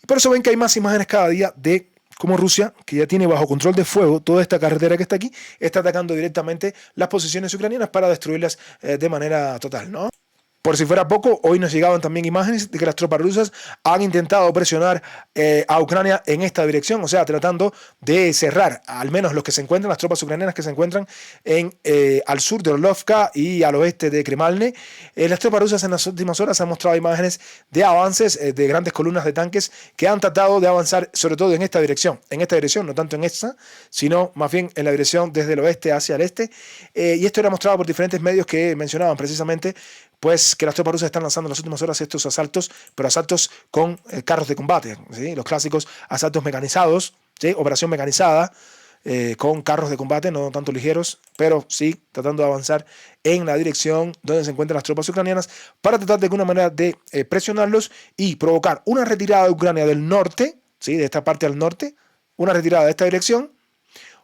Y por eso ven que hay más imágenes cada día de cómo Rusia, que ya tiene bajo control de fuego toda esta carretera que está aquí, está atacando directamente las posiciones ucranianas para destruirlas de manera total, ¿no? Por si fuera poco, hoy nos llegaban también imágenes de que las tropas rusas han intentado presionar a Ucrania en esta dirección, o sea, tratando de cerrar, al menos los que se encuentran, las tropas ucranianas que se encuentran al sur de Orlovka y al oeste de Kremalne. Las tropas rusas en las últimas horas han mostrado imágenes de avances de grandes columnas de tanques que han tratado de avanzar, sobre todo en esta dirección, no tanto en esta, sino más bien en la dirección desde el oeste hacia el este. Y esto era mostrado por diferentes medios que mencionaban precisamente pues que las tropas rusas están lanzando en las últimas horas estos asaltos, pero asaltos con carros de combate, ¿sí? Los clásicos asaltos mecanizados, ¿sí? Operación mecanizada, con carros de combate, no tanto ligeros, pero sí tratando de avanzar en la dirección donde se encuentran las tropas ucranianas para tratar de alguna manera de presionarlos y provocar una retirada de Ucrania del norte, ¿sí? De esta parte al norte, una retirada de esta dirección,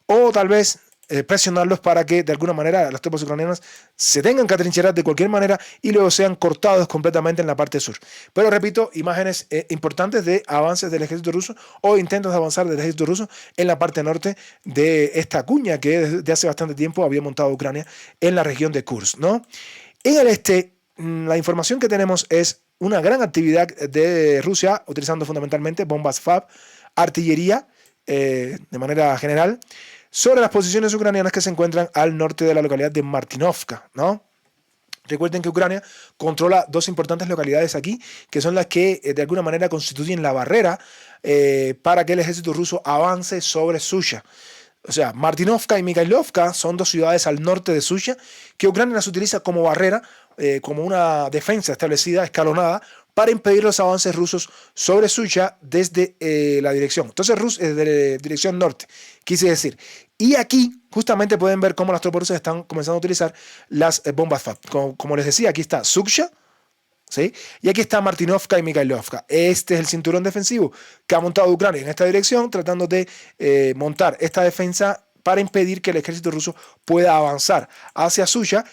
o tal vez presionarlos para que de alguna manera las tropas ucranianas se tengan que atrincherar de cualquier manera y luego sean cortados completamente en la parte sur. Pero repito, imágenes importantes de avances del ejército ruso o intentos de avanzar del ejército ruso en la parte norte de esta cuña que desde hace bastante tiempo había montado Ucrania en la región de Kursk, ¿no? En el este, la información que tenemos es una gran actividad de Rusia utilizando fundamentalmente bombas FAB, artillería de manera general, sobre las posiciones ucranianas que se encuentran al norte de la localidad de Martinovka, ¿no? Recuerden que Ucrania controla dos importantes localidades aquí, que son las que de alguna manera constituyen la barrera para que el ejército ruso avance sobre Sucha. O sea, Martinovka y Mikhailovka son dos ciudades al norte de Sucha que Ucrania las utiliza como barrera, como una defensa establecida, escalonada, para impedir los avances rusos sobre Sucha desde la dirección. Entonces, desde la dirección norte, quise decir. Y aquí justamente pueden ver cómo las tropas rusas están comenzando a utilizar las bombas FAB. Como les decía, aquí está Sucha, ¿sí? Y aquí está Martinovka y Mikhailovka. Este es el cinturón defensivo que ha montado Ucrania en esta dirección, tratando de montar esta defensa para impedir que el ejército ruso pueda avanzar hacia Sucha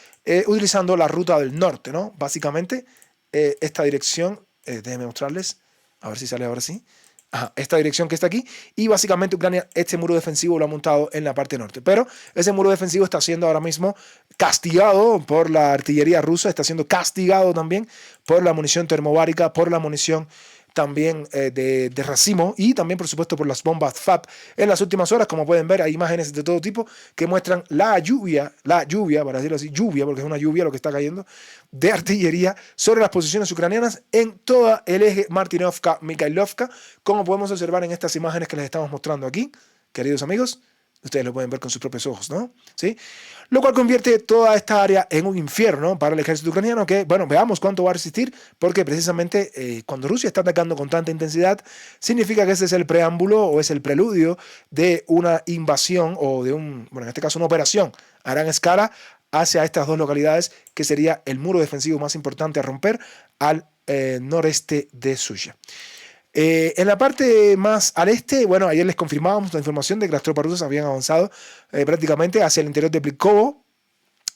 utilizando la ruta del norte, ¿no? Básicamente, esta dirección, déjenme mostrarles, a ver si sale ahora sí. Ajá, esta dirección que está aquí, y básicamente Ucrania este muro defensivo lo ha montado en la parte norte, pero ese muro defensivo está siendo ahora mismo castigado por la artillería rusa, está siendo castigado también por la munición termobárica, por la munición también de racimo y también por supuesto por las bombas FAB. En las últimas horas, como pueden ver, hay imágenes de todo tipo que muestran la lluvia, para decirlo así, lluvia, porque es una lluvia lo que está cayendo, de artillería sobre las posiciones ucranianas en todo el eje Martinovka-Mikhailovka, como podemos observar en estas imágenes que les estamos mostrando aquí, queridos amigos. Ustedes lo pueden ver con sus propios ojos, ¿no? ¿Sí? Lo cual convierte toda esta área en un infierno para el ejército ucraniano que, bueno, veamos cuánto va a resistir, porque precisamente cuando Rusia está atacando con tanta intensidad, significa que ese es el preámbulo o es el preludio de una invasión o de bueno, en este caso una operación a gran escala hacia estas dos localidades, que sería el muro defensivo más importante a romper al noreste de Sucha. En la parte más al este, bueno, ayer les confirmábamos la información de que las tropas rusas habían avanzado prácticamente hacia el interior de Plitkovo.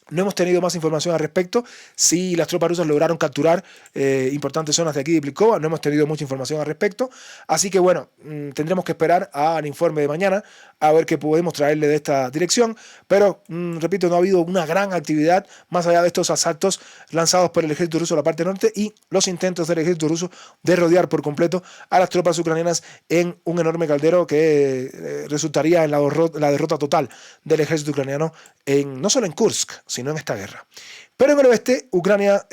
No hemos tenido más información al respecto. Si las tropas rusas lograron capturar importantes zonas de aquí de Plitkovo, no hemos tenido mucha información al respecto. Así que bueno, tendremos que esperar al informe de mañana a ver qué podemos traerle de esta dirección. Pero, repito, no ha habido una gran actividad más allá de estos asaltos lanzados por el ejército ruso a la parte norte y los intentos del ejército ruso de rodear por completo a las tropas ucranianas en un enorme caldero que resultaría en la derrota total del ejército ucraniano no solo en Kursk, sino en esta guerra. Pero en el oeste, Ucrania,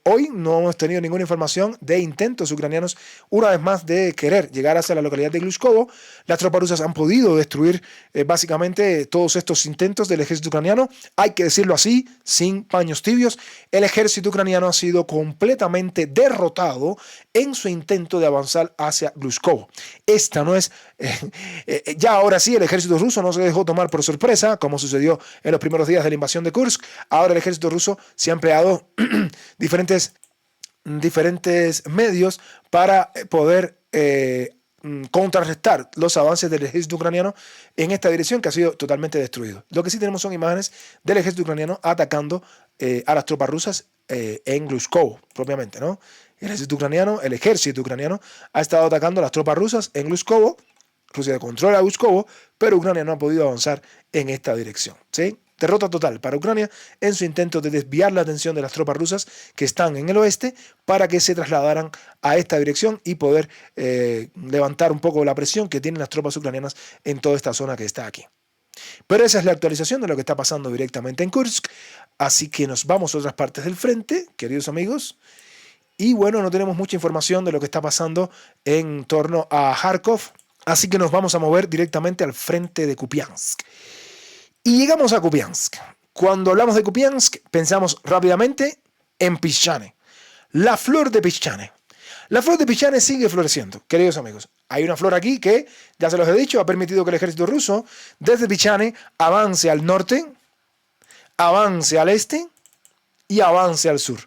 hoy no hemos tenido ninguna información de intentos ucranianos, una vez más, de querer llegar hacia la localidad de Glushkovo. Las tropas rusas han podido destruir básicamente todos estos intentos del ejército ucraniano. Hay que decirlo así, sin paños tibios. El ejército ucraniano ha sido completamente derrotado en su intento de avanzar hacia Glushkovo. Esta no es... ya ahora sí, el ejército ruso no se dejó tomar por sorpresa, como sucedió en los primeros días de la invasión de Kursk. Ahora el ejército ruso se ha empleado diferentes medios para poder contrarrestar los avances del ejército ucraniano en esta dirección, que ha sido totalmente destruido. Lo que sí tenemos son imágenes del ejército ucraniano atacando a las tropas rusas en Glushkovo, propiamente, ¿no? El ejército ucraniano ha estado atacando a las tropas rusas en Glushkovo. Rusia controla Glushkovo, pero Ucrania no ha podido avanzar en esta dirección, ¿sí? Derrota total para Ucrania en su intento de desviar la atención de las tropas rusas que están en el oeste para que se trasladaran a esta dirección y poder levantar un poco la presión que tienen las tropas ucranianas en toda esta zona que está aquí. Pero esa es la actualización de lo que está pasando directamente en Kursk. Así que nos vamos a otras partes del frente, queridos amigos. Y bueno, no tenemos mucha información de lo que está pasando en torno a Kharkov. Así que nos vamos a mover directamente al frente de Kupiansk. Y llegamos a Kupiansk. Cuando hablamos de Kupiansk, pensamos rápidamente en Pischane. La flor de Pischane. La flor de Pischane sigue floreciendo, queridos amigos. Hay una flor aquí que, ya se los he dicho, ha permitido que el ejército ruso desde Pischane avance al norte, avance al este y avance al sur.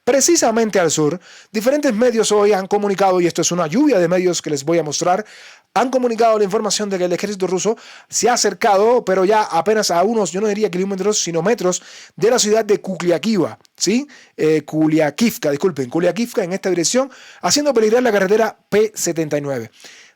Precisamente al sur, diferentes medios hoy han comunicado, y esto es una lluvia de medios que les voy a mostrar, han comunicado la información de que el ejército ruso se ha acercado, pero ya apenas a unos, yo no diría kilómetros, sino metros, de la ciudad de Kuliakivka, ¿sí? Kuliakivka en esta dirección, haciendo peligrar la carretera P-79.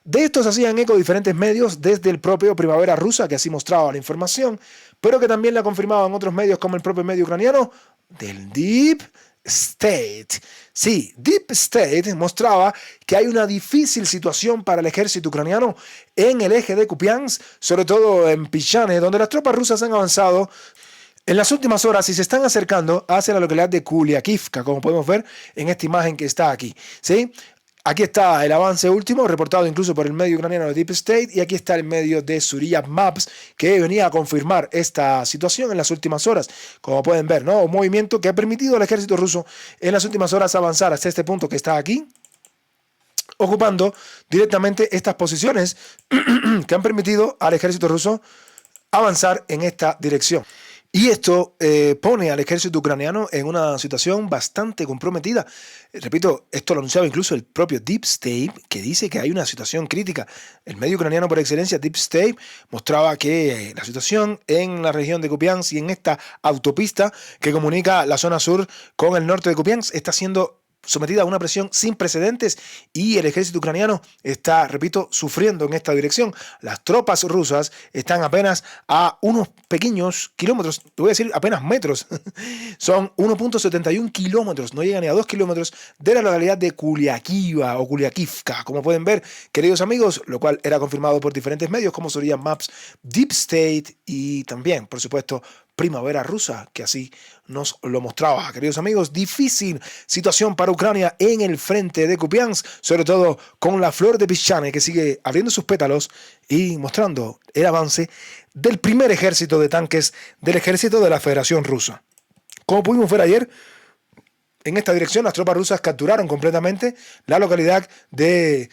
De esto se hacían eco diferentes medios, desde el propio Primavera Rusa, que así mostraba la información, pero que también la confirmaban otros medios como el propio medio ucraniano, del Deep State. Sí, Deep State mostraba que hay una difícil situación para el ejército ucraniano en el eje de Kupiansk, sobre todo en Pischane, donde las tropas rusas han avanzado en las últimas horas y se están acercando hacia la localidad de Kuliakivka, como podemos ver en esta imagen que está aquí, ¿sí? Aquí está el avance último, reportado incluso por el medio ucraniano de Deep State, y aquí está el medio de Surya Maps, que venía a confirmar esta situación en las últimas horas. Como pueden ver, ¿no? Un movimiento que ha permitido al ejército ruso en las últimas horas avanzar hasta este punto que está aquí, ocupando directamente estas posiciones que han permitido al ejército ruso avanzar en esta dirección. Y esto pone al ejército ucraniano en una situación bastante comprometida. Repito, esto lo anunciaba incluso el propio Deep State, que dice que hay una situación crítica. El medio ucraniano por excelencia, Deep State, mostraba que la situación en la región de Kupiansk y en esta autopista que comunica la zona sur con el norte de Kupiansk está siendo sometida a una presión sin precedentes y el ejército ucraniano está, repito, sufriendo en esta dirección. Las tropas rusas están apenas a unos pequeños kilómetros, te voy a decir apenas metros, son 1.71 kilómetros, no llegan ni a 2 kilómetros de la localidad de Kuliakivka o Kuliakivka, como pueden ver, queridos amigos, lo cual era confirmado por diferentes medios como Surya Maps, Deep State y también, por supuesto, Primavera Rusa, que así nos lo mostraba. Queridos amigos, difícil situación para Ucrania en el frente de Kupiansk, sobre todo con la flor de Pischane que sigue abriendo sus pétalos y mostrando el avance del primer ejército de tanques del ejército de la Federación Rusa. Como pudimos ver ayer, en esta dirección las tropas rusas capturaron completamente la localidad de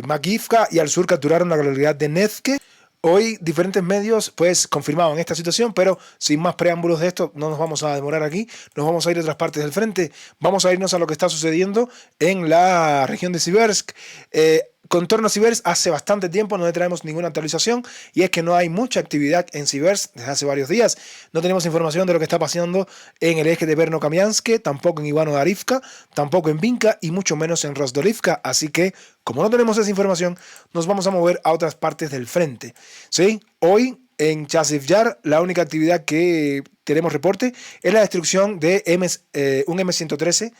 Makivka y al sur capturaron la localidad de Nevske. Hoy diferentes medios pues confirmaban esta situación, pero sin más preámbulos de esto no nos vamos a demorar aquí, nos vamos a ir a otras partes del frente, vamos a irnos a lo que está sucediendo en la región de Siversk. Con torno a Siversk hace bastante tiempo no le traemos ninguna actualización y es que no hay mucha actividad en Siversk desde hace varios días. No tenemos información de lo que está pasando en el eje de Verno-Kamianske, tampoco en Ivano-Darivka, tampoco en Vinka y mucho menos en Rosdolivka. Así que, como no tenemos esa información, nos vamos a mover a otras partes del frente. ¿Sí? Hoy en Chasiv Yar la única actividad que tenemos reporte es la destrucción de un M113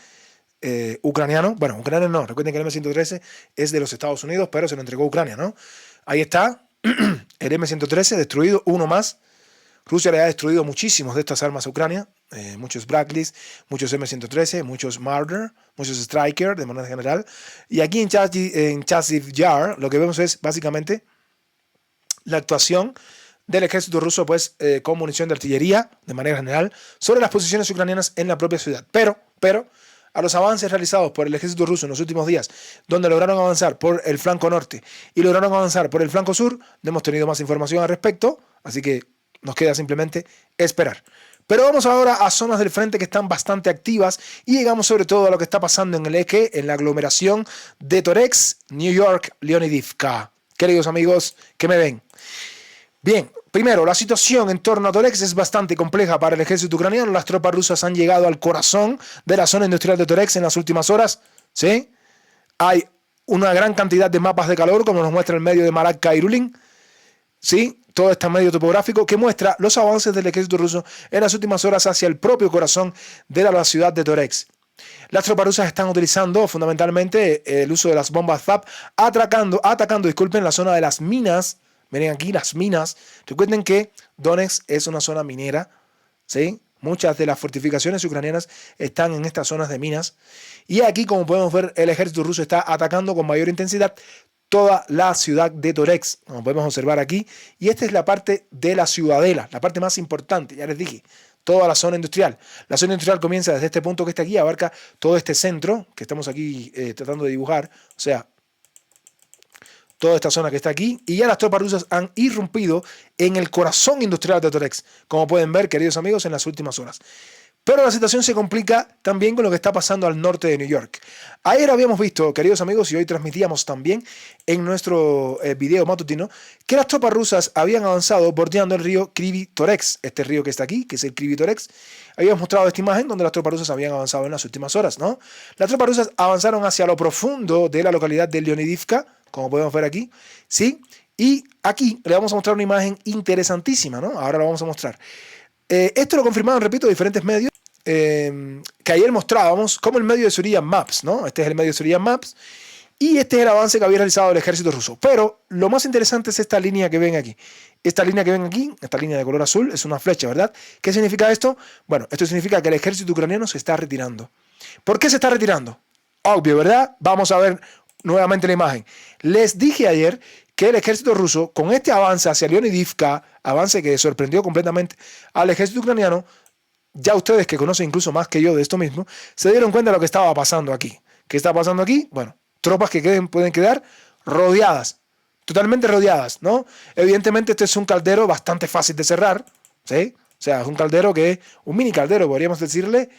ucraniano. Bueno, ucraniano no, recuerden que el M113 es de los Estados Unidos, pero se lo entregó a Ucrania, ¿no? Ahí está, el M113 destruido, uno más. Rusia le ha destruido muchísimos de estas armas a Ucrania, muchos Bradleys, muchos M113, muchos Marder, muchos Striker de manera general. Y aquí en Chasiv Yar lo que vemos es básicamente la actuación del ejército ruso pues, con munición de artillería de manera general sobre las posiciones ucranianas en la propia ciudad. Pero a los avances realizados por el ejército ruso en los últimos días, donde lograron avanzar por el flanco norte y lograron avanzar por el flanco sur, no hemos tenido más información al respecto, así que nos queda simplemente esperar. Pero vamos ahora a zonas del frente que están bastante activas y llegamos sobre todo a lo que está pasando en el eje, en la aglomeración de Toretsk, New York, Leonidivka. Queridos amigos que me ven. Bien, Primero, la situación en torno a Toretsk es bastante compleja para el ejército ucraniano. Las tropas rusas han llegado al corazón de la zona industrial de Toretsk en las últimas horas. ¿Sí? Hay una gran cantidad de mapas de calor, como nos muestra el medio de Marakka y Rulin. ¿Sí? Todo este medio topográfico que muestra los avances del ejército ruso en las últimas horas hacia el propio corazón de la ciudad de Toretsk. Las tropas rusas están utilizando fundamentalmente el uso de las bombas ZAP, atacando, la zona de las minas. Miren aquí las minas. Recuerden que Donetsk es una zona minera, ¿sí? Muchas de las fortificaciones ucranianas están en estas zonas de minas. Y aquí, como podemos ver, el ejército ruso está atacando con mayor intensidad toda la ciudad de Toretsk, como podemos observar aquí. Y esta es la parte de la ciudadela, la parte más importante, ya les dije, toda la zona industrial. La zona industrial comienza desde este punto que está aquí, abarca todo este centro que estamos aquí tratando de dibujar, o sea, toda esta zona que está aquí, y ya las tropas rusas han irrumpido en el corazón industrial de Toretsk, como pueden ver, queridos amigos, en las últimas horas. Pero la situación se complica también con lo que está pasando al norte de New York. Ayer habíamos visto, queridos amigos, y hoy transmitíamos también en nuestro video matutino, que las tropas rusas habían avanzado bordeando el río Krivy-Toretsk, este río que está aquí, que es el Krivy-Toretsk. Habíamos mostrado esta imagen donde las tropas rusas habían avanzado en las últimas horas, ¿no? Las tropas rusas avanzaron hacia lo profundo de la localidad de Leonidivka, como podemos ver aquí, ¿sí? Y aquí le vamos a mostrar una imagen interesantísima, ¿no? Ahora la vamos a mostrar. Esto lo confirmaron, repito, diferentes medios que ayer mostrábamos, como el medio de Surian Maps, ¿no? Este es el medio de Surian Maps y este es el avance que había realizado el ejército ruso. Pero lo más interesante es esta línea que ven aquí. Esta línea que ven aquí, esta línea de color azul, es una flecha, ¿verdad? ¿Qué significa esto? Bueno, esto significa que el ejército ucraniano se está retirando. ¿Por qué se está retirando? Obvio, ¿verdad? Vamos a ver nuevamente la imagen. Les dije ayer que el ejército ruso, con este avance hacia Leonidivka, avance que sorprendió completamente al ejército ucraniano, ya ustedes que conocen incluso más que yo de esto mismo, se dieron cuenta de lo que estaba pasando aquí. ¿Qué está pasando aquí? Bueno, tropas que pueden quedar rodeadas, totalmente rodeadas, ¿no? Evidentemente este es un caldero bastante fácil de cerrar, ¿sí? O sea, es un caldero que es un mini caldero, podríamos decirle,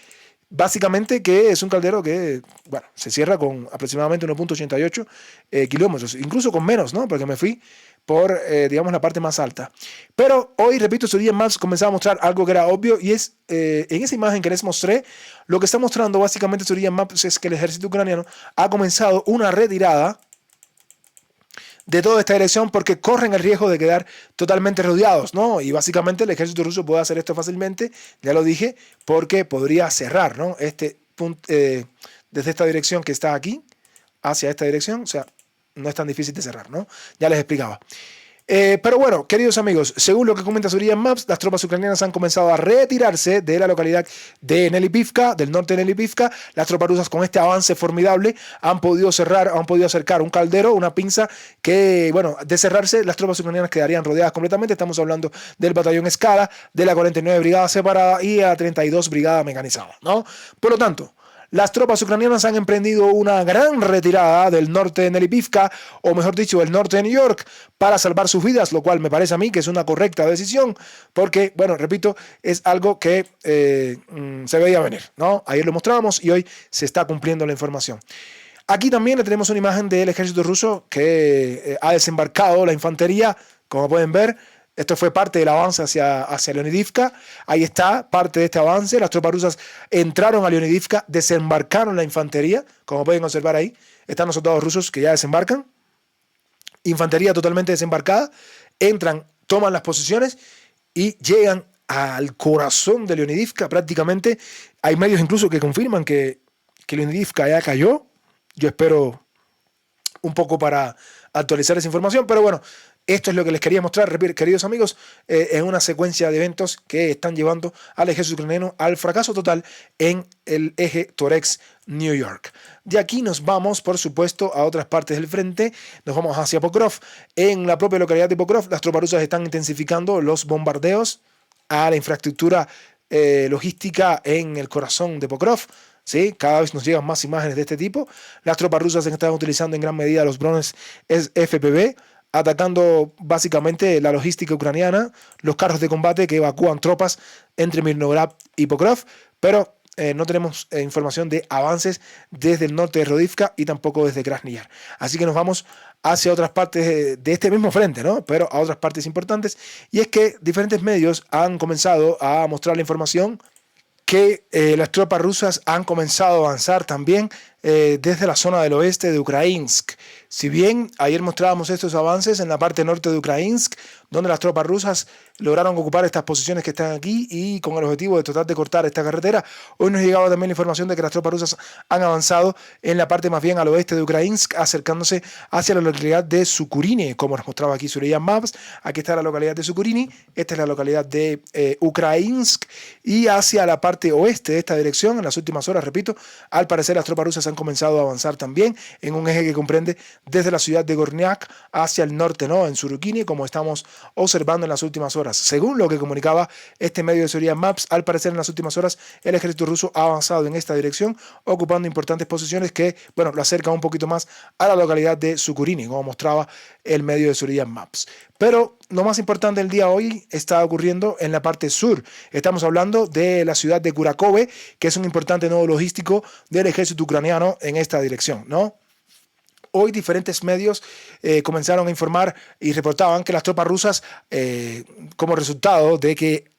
básicamente que es un caldero que, bueno, se cierra con aproximadamente 1.88 kilómetros, incluso con menos, ¿no? Porque me fui por, digamos, la parte más alta. Pero hoy, repito, Surian Maps comenzaba a mostrar algo que era obvio y es, en esa imagen que les mostré, lo que está mostrando básicamente Surian Maps es que el ejército ucraniano ha comenzado una retirada de toda esta dirección porque corren el riesgo de quedar totalmente rodeados, ¿no? Y básicamente el ejército ruso puede hacer esto fácilmente, ya lo dije, porque podría cerrar, ¿no? Este punto, desde esta dirección que está aquí hacia esta dirección, o sea, no es tan difícil de cerrar, ¿no? Ya les explicaba. Pero bueno, queridos amigos, según lo que comenta Surian Maps, las tropas ucranianas han comenzado a retirarse de la localidad de Nelipivka, del norte de Nelipivka. Las tropas rusas con este avance formidable han podido acercar un caldero, una pinza que, bueno, de cerrarse, las tropas ucranianas quedarían rodeadas completamente. Estamos hablando del batallón Skala, de la 49 Brigada Separada y a 32 Brigada Mecanizada, ¿no? Por lo tanto, las tropas ucranianas han emprendido una gran retirada del norte de Nelipivka, o mejor dicho, del norte de New York, para salvar sus vidas, lo cual me parece a mí que es una correcta decisión, porque, bueno, repito, es algo que se veía venir, ¿no? Ayer lo mostrábamos y hoy se está cumpliendo la información. Aquí también le tenemos una imagen del ejército ruso que ha desembarcado la infantería, como pueden ver. Esto fue parte del avance hacia Leonidivka. Ahí está parte de este avance. Las tropas rusas entraron a Leonidivka, desembarcaron la infantería. Como pueden observar ahí, están los soldados rusos que ya desembarcan. Infantería totalmente desembarcada. Entran, toman las posiciones y llegan al corazón de Leonidivka prácticamente. Hay medios incluso que confirman que Leonidivka ya cayó. Yo espero un poco para actualizar esa información, pero bueno, esto es lo que les quería mostrar, queridos amigos, en una secuencia de eventos que están llevando al ejército ucraniano al fracaso total en el eje Toretsk-New York. De aquí nos vamos, por supuesto, a otras partes del frente. Nos vamos hacia Pokrov. En la propia localidad de Pokrov, las tropas rusas están intensificando los bombardeos a la infraestructura logística en el corazón de Pokrov. ¿Sí? Cada vez nos llegan más imágenes de este tipo. Las tropas rusas están utilizando en gran medida los drones FPV, atacando básicamente la logística ucraniana, los carros de combate que evacúan tropas entre Mirnograd y Pokrov, pero no tenemos información de avances desde el norte de Rodivka y tampoco desde Krasny Yar. Así que nos vamos hacia otras partes de este mismo frente, ¿no? Pero a otras partes importantes. Y es que diferentes medios han comenzado a mostrar la información que las tropas rusas han comenzado a avanzar también desde la zona del oeste de Ukrainsk. Si bien ayer mostrábamos estos avances en la parte norte de Ukrainsk, donde las tropas rusas lograron ocupar estas posiciones que están aquí y con el objetivo de tratar de cortar esta carretera, hoy nos llegaba también la información de que las tropas rusas han avanzado en la parte más bien al oeste de Ukrainsk, acercándose hacia la localidad de Sukurini, como nos mostraba aquí Suryan Maps. Aquí está la localidad de Sukurini, esta es la localidad de Ukrainsk, y hacia la parte oeste de esta dirección, en las últimas horas, repito, al parecer las tropas rusas han comenzado a avanzar también en un eje que comprende desde la ciudad de Gornyak hacia el norte, ¿no? En Surukini, como estamos observando en las últimas horas. Según lo que comunicaba este medio de Suryan Maps, al parecer en las últimas horas el ejército ruso ha avanzado en esta dirección, ocupando importantes posiciones que, bueno, lo acercan un poquito más a la localidad de Sukurini, como mostraba el medio de Suryan Maps. Pero lo más importante del día hoy está ocurriendo en la parte sur. Estamos hablando de la ciudad de Kurakove, que es un importante nodo logístico del ejército ucraniano en esta dirección, ¿no? Hoy diferentes medios comenzaron a informar y reportaban que las tropas rusas, como resultado de que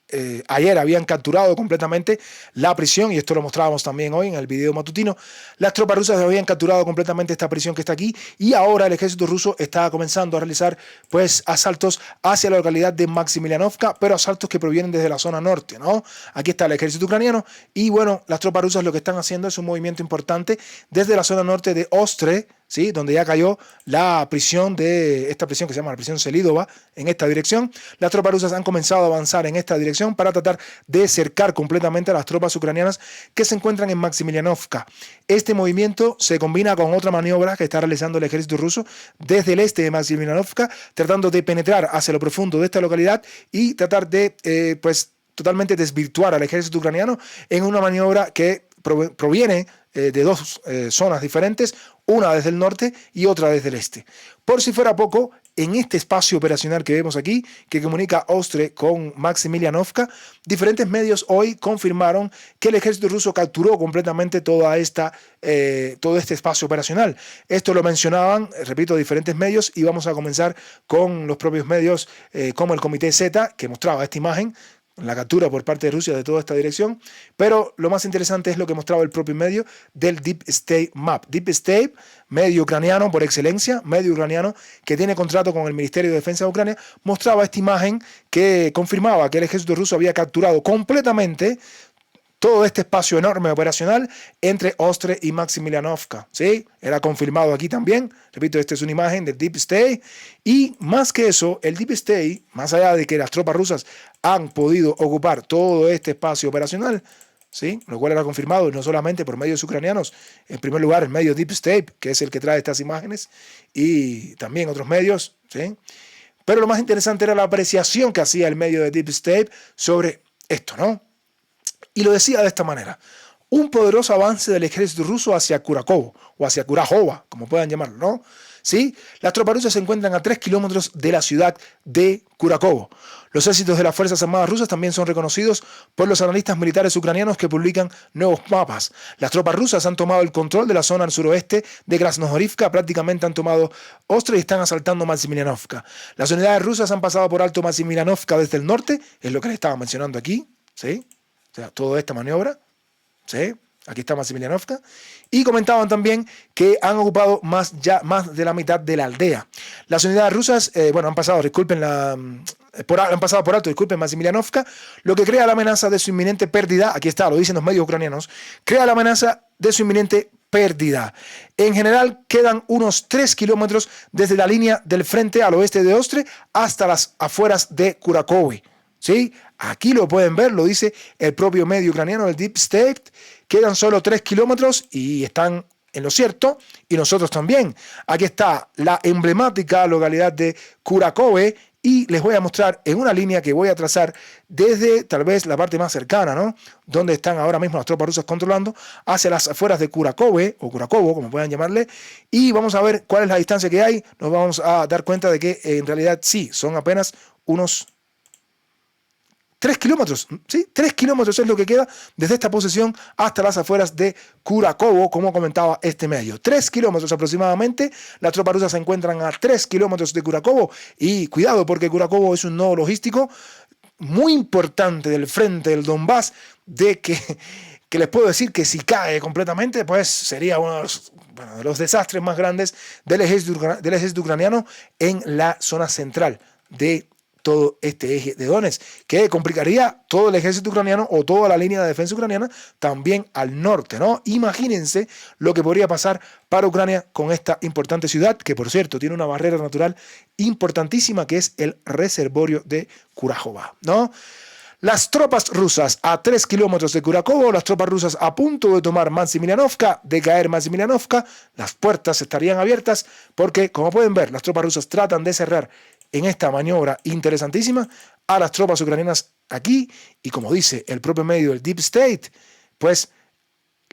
ayer habían capturado completamente la prisión, y esto lo mostrábamos también hoy en el video matutino, las tropas rusas habían capturado completamente esta prisión que está aquí, y ahora el ejército ruso está comenzando a realizar pues asaltos hacia la localidad de Maximilianovka, pero asaltos que provienen desde la zona norte, ¿no? Aquí está el ejército ucraniano, y bueno, las tropas rusas lo que están haciendo es un movimiento importante desde la zona norte de Ostre, ¿sí? Donde ya cayó la prisión de esta prisión que se llama la prisión Selidova, en esta dirección. Las tropas rusas han comenzado a avanzar en esta dirección para tratar de cercar completamente a las tropas ucranianas que se encuentran en Maximilianovka. Este movimiento se combina con otra maniobra que está realizando el ejército ruso desde el este de Maximilianovka, tratando de penetrar hacia lo profundo de esta localidad y tratar de totalmente desvirtuar al ejército ucraniano en una maniobra que proviene de dos zonas diferentes, una desde el norte y otra desde el este. Por si fuera poco, en este espacio operacional que vemos aquí, que comunica Ostre con Maximilianovka, diferentes medios hoy confirmaron que el ejército ruso capturó completamente todo este espacio operacional. Esto lo mencionaban, repito, diferentes medios, y vamos a comenzar con los propios medios como el Comité Z, que mostraba esta imagen, la captura por parte de Rusia de toda esta dirección, pero lo más interesante es lo que mostraba el propio medio del Deep State Map. Deep State, medio ucraniano por excelencia, medio ucraniano que tiene contrato con el Ministerio de Defensa de Ucrania, mostraba esta imagen que confirmaba que el ejército ruso había capturado completamente todo este espacio enorme operacional entre Ostre y Maximilianovka, ¿sí? Era confirmado aquí también. Repito, esta es una imagen del Deep State. Y más que eso, el Deep State, más allá de que las tropas rusas han podido ocupar todo este espacio operacional, ¿sí? Lo cual era confirmado no solamente por medios ucranianos, en primer lugar el medio Deep State, que es el que trae estas imágenes, y también otros medios, ¿sí? Pero lo más interesante era la apreciación que hacía el medio de Deep State sobre esto, ¿no? Y lo decía de esta manera: un poderoso avance del ejército ruso hacia Kurakovo, o hacia Kurahova, como puedan llamarlo, ¿no? ¿Sí? Las tropas rusas se encuentran a 3 kilómetros de la ciudad de Kurakovo. Los éxitos de las Fuerzas Armadas rusas también son reconocidos por los analistas militares ucranianos que publican nuevos mapas. Las tropas rusas han tomado el control de la zona al suroeste de Krasnohorivka, prácticamente han tomado Ostre y están asaltando Maximilianovka. Las unidades rusas han pasado por alto Maximilianovka desde el norte, es lo que les estaba mencionando aquí, ¿sí? O sea, toda esta maniobra, ¿sí? Aquí está Maximilianovka. Y comentaban también que han ocupado más de la mitad de la aldea. Las unidades rusas, han pasado, han pasado por alto, Maximilianovka, lo que crea la amenaza de su inminente pérdida. Aquí está, lo dicen los medios ucranianos, crea la amenaza de su inminente pérdida. En general, quedan unos 3 kilómetros desde la línea del frente al oeste de Ostre hasta las afueras de Kurakovo. ¿Sí? Aquí lo pueden ver, lo dice el propio medio ucraniano, el Deep State. Quedan solo 3 kilómetros y están en lo cierto, y nosotros también. Aquí está la emblemática localidad de Kurakovo, y les voy a mostrar en una línea que voy a trazar desde tal vez la parte más cercana, ¿no? Donde están ahora mismo las tropas rusas controlando, hacia las afueras de Kurakovo, o Kurakovo, como puedan llamarle, y vamos a ver cuál es la distancia que hay. Nos vamos a dar cuenta de que en realidad sí, son apenas unos 3 kilómetros, ¿sí? 3 kilómetros es lo que queda desde esta posición hasta las afueras de Curakovo, como comentaba este medio. 3 kilómetros aproximadamente. Las tropas rusas se encuentran a 3 kilómetros de Curakovo. Y cuidado, porque Curakovo es un nodo logístico muy importante del frente del Donbass, que les puedo decir que si cae completamente, pues sería uno de los desastres más grandes del ejército ucraniano en la zona central de todo este eje de Donetsk, que complicaría todo el ejército ucraniano o toda la línea de defensa ucraniana también al norte, ¿no? Imagínense lo que podría pasar para Ucrania con esta importante ciudad, que por cierto tiene una barrera natural importantísima, que es el reservorio de Kurachova, ¿no? Las tropas rusas a 3 kilómetros de Curakovo, las tropas rusas a punto de tomar Maximilianovka, de caer Maximilianovka, las puertas estarían abiertas porque, como pueden ver, las tropas rusas tratan de cerrar en esta maniobra interesantísima a las tropas ucranianas aquí, y como dice el propio medio del Deep State, pues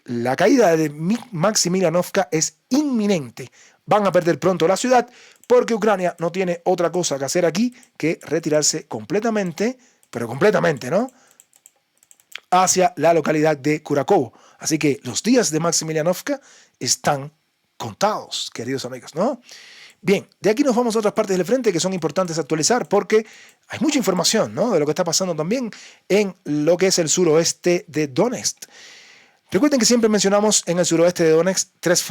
la caída de Maximilianovka es inminente. Van a perder pronto la ciudad porque Ucrania no tiene otra cosa que hacer aquí que retirarse completamente, pero completamente, ¿no?, hacia la localidad de Curakovo. Así que los días de Maximilianovka están contados, queridos amigos, ¿no? Bien, de aquí nos vamos a otras partes del frente que son importantes actualizar porque hay mucha información, ¿no?, de lo que está pasando también en lo que es el suroeste de Donetsk. Recuerden que siempre mencionamos en el suroeste de Donetsk tres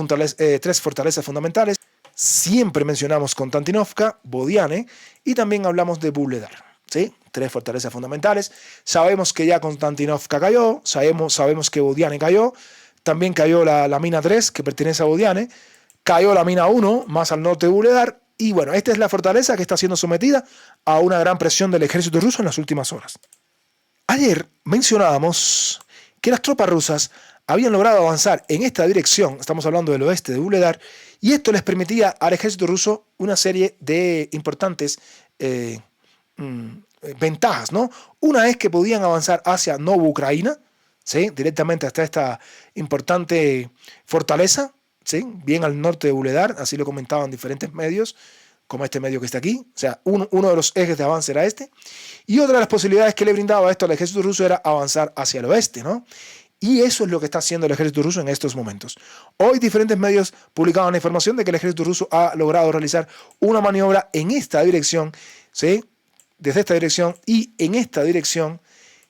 fortalezas fundamentales. Siempre mencionamos Konstantinovka, Bodiane y también hablamos de Vuhledar, ¿sí? 3 fortalezas fundamentales. Sabemos que ya Konstantinovka cayó, sabemos que Bodiane cayó, también cayó la mina 3 que pertenece a Bodiane, cayó la mina 1 más al norte de Vuhledar, y bueno, esta es la fortaleza que está siendo sometida a una gran presión del ejército ruso en las últimas horas. Ayer mencionábamos que las tropas rusas habían logrado avanzar en esta dirección, estamos hablando del oeste de Vuhledar, y esto les permitía al ejército ruso una serie de importantes ventajas, ¿no? Una es que podían avanzar hacia Novucraina, ¿sí?, directamente hasta esta importante fortaleza, ¿sí?, bien al norte de Vuhledar, así lo comentaban diferentes medios, como este medio que está aquí. O sea, uno de los ejes de avance era este. Y otra de las posibilidades que le brindaba esto al ejército ruso era avanzar hacia el oeste, ¿no? Y eso es lo que está haciendo el ejército ruso en estos momentos. Hoy diferentes medios publicaban la información de que el ejército ruso ha logrado realizar una maniobra en esta dirección, ¿sí?, desde esta dirección y en esta dirección,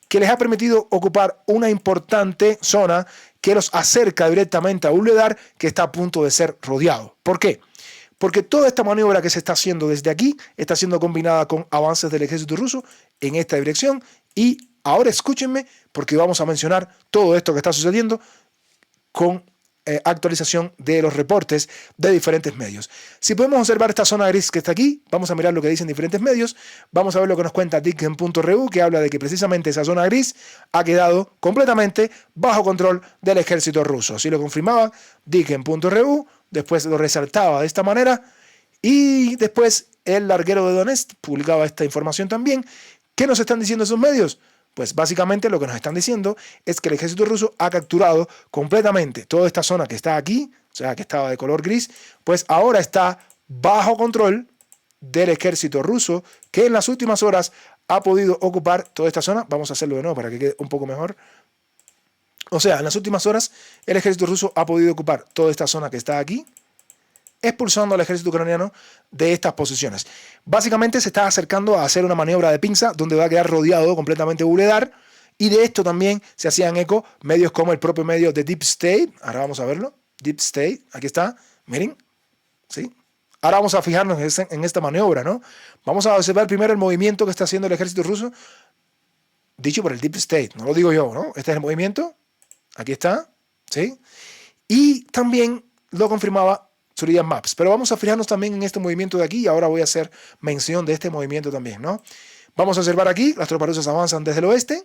que les ha permitido ocupar una importante zona que los acerca directamente a Vuhledar, que está a punto de ser rodeado. ¿Por qué? Porque toda esta maniobra que se está haciendo desde aquí está siendo combinada con avances del ejército ruso en esta dirección. Y ahora escúchenme, porque vamos a mencionar todo esto que está sucediendo con actualización de los reportes de diferentes medios. Si podemos observar esta zona gris que está aquí, vamos a mirar lo que dicen diferentes medios, vamos a ver lo que nos cuenta Dicken.ru, que habla de que precisamente esa zona gris ha quedado completamente bajo control del ejército ruso. Así lo confirmaba Dicken.ru, después lo resaltaba de esta manera, y después el larguero de Donetsk publicaba esta información también. ¿Qué nos están diciendo esos medios? Pues básicamente lo que nos están diciendo es que el ejército ruso ha capturado completamente toda esta zona que está aquí, o sea, que estaba de color gris, pues ahora está bajo control del ejército ruso, que en las últimas horas ha podido ocupar toda esta zona. Vamos a hacerlo de nuevo para que quede un poco mejor. O sea, en las últimas horas el ejército ruso ha podido ocupar toda esta zona que está aquí, expulsando al ejército ucraniano de estas posiciones. Básicamente se está acercando a hacer una maniobra de pinza donde va a quedar rodeado completamente Vuhledar, y de esto también se hacían eco medios como el propio medio de Deep State. Ahora vamos a verlo. Deep State, aquí está, miren, ¿sí? Ahora vamos a fijarnos en esta maniobra, ¿no? Vamos a observar primero el movimiento que está haciendo el ejército ruso, dicho por el Deep State, no lo digo yo, ¿no? Este es el movimiento, aquí está, ¿sí? Y también lo confirmaba Surya Maps. Pero vamos a fijarnos también en este movimiento de aquí, y ahora voy a hacer mención de este movimiento también, ¿no? Vamos a observar aquí, las tropas rusas avanzan desde el oeste,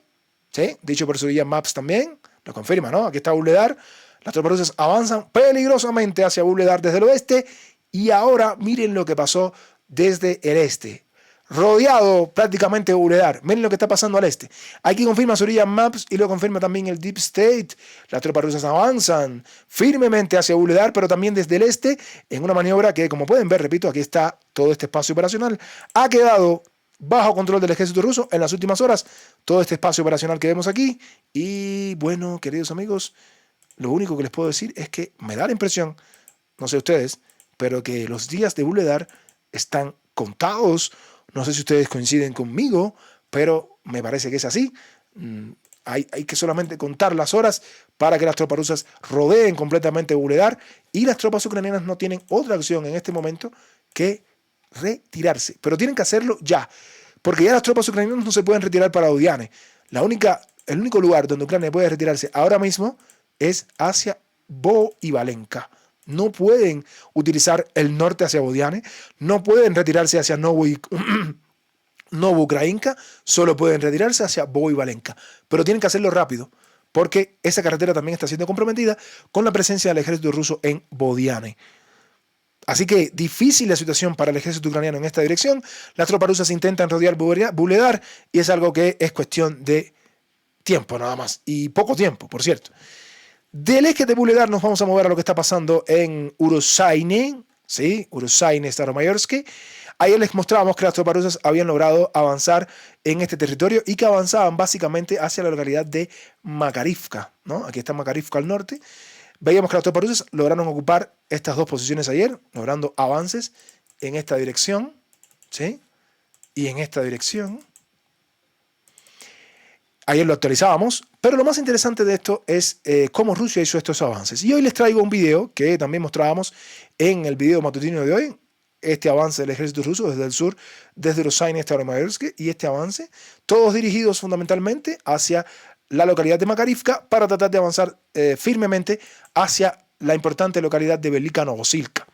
¿sí? Dicho por Surya Maps también, lo confirma, ¿no? Aquí está Vuhledar, las tropas rusas avanzan peligrosamente hacia Vuhledar desde el oeste, y ahora miren lo que pasó desde el este. Rodeado prácticamente Vuhledar. Miren lo que está pasando al este. Aquí confirma Surya Maps y lo confirma también el Deep State. Las tropas rusas avanzan firmemente hacia Vuhledar, pero también desde el este, en una maniobra que, como pueden ver, repito, aquí está todo este espacio operacional. Ha quedado bajo control del ejército ruso en las últimas horas, todo este espacio operacional que vemos aquí. Y bueno, queridos amigos, lo único que les puedo decir es que me da la impresión, no sé ustedes, pero que los días de Wuhledar están contados. No sé si ustedes coinciden conmigo, pero me parece que es así. Hay que solamente contar las horas para que las tropas rusas rodeen completamente Wuhledar, y las tropas ucranianas no tienen otra opción en este momento que retirarse. Pero tienen que hacerlo ya, porque ya las tropas ucranianas no se pueden retirar para Bodiane. El único lugar donde Ucrania puede retirarse ahora mismo es hacia Boivalenka. No pueden utilizar el norte hacia Bodiane, no pueden retirarse hacia Novoukrayinka, solo pueden retirarse hacia Boivalenka. Pero tienen que hacerlo rápido, porque esa carretera también está siendo comprometida con la presencia del ejército ruso en Bodiane. Así que difícil la situación para el ejército ucraniano en esta dirección. Las tropas rusas intentan rodear Wuhledar y es algo que es cuestión de tiempo nada más, y poco tiempo, por cierto. Del eje de Wuhledar nos vamos a mover a lo que está pasando en Urosaine, ¿sí? Urosaine, Staromayorsky. Ayer les mostrábamos que las tropas rusas habían logrado avanzar en este territorio y que avanzaban básicamente hacia la localidad de Makarivka, ¿no? Aquí está Makarivka al norte. Veíamos que las tropas rusas lograron ocupar estas dos posiciones ayer, logrando avances en esta dirección, ¿sí? Y en esta dirección. Ayer lo actualizábamos, pero lo más interesante de esto es cómo Rusia hizo estos avances. Y hoy les traigo un video que también mostrábamos en el video matutino de hoy, este avance del ejército ruso desde el sur, desde Urosaine hasta Staromayorsky, y este avance, todos dirigidos fundamentalmente hacia la localidad de Makarivka para tratar de avanzar firmemente hacia la importante localidad de Velika Novosilka.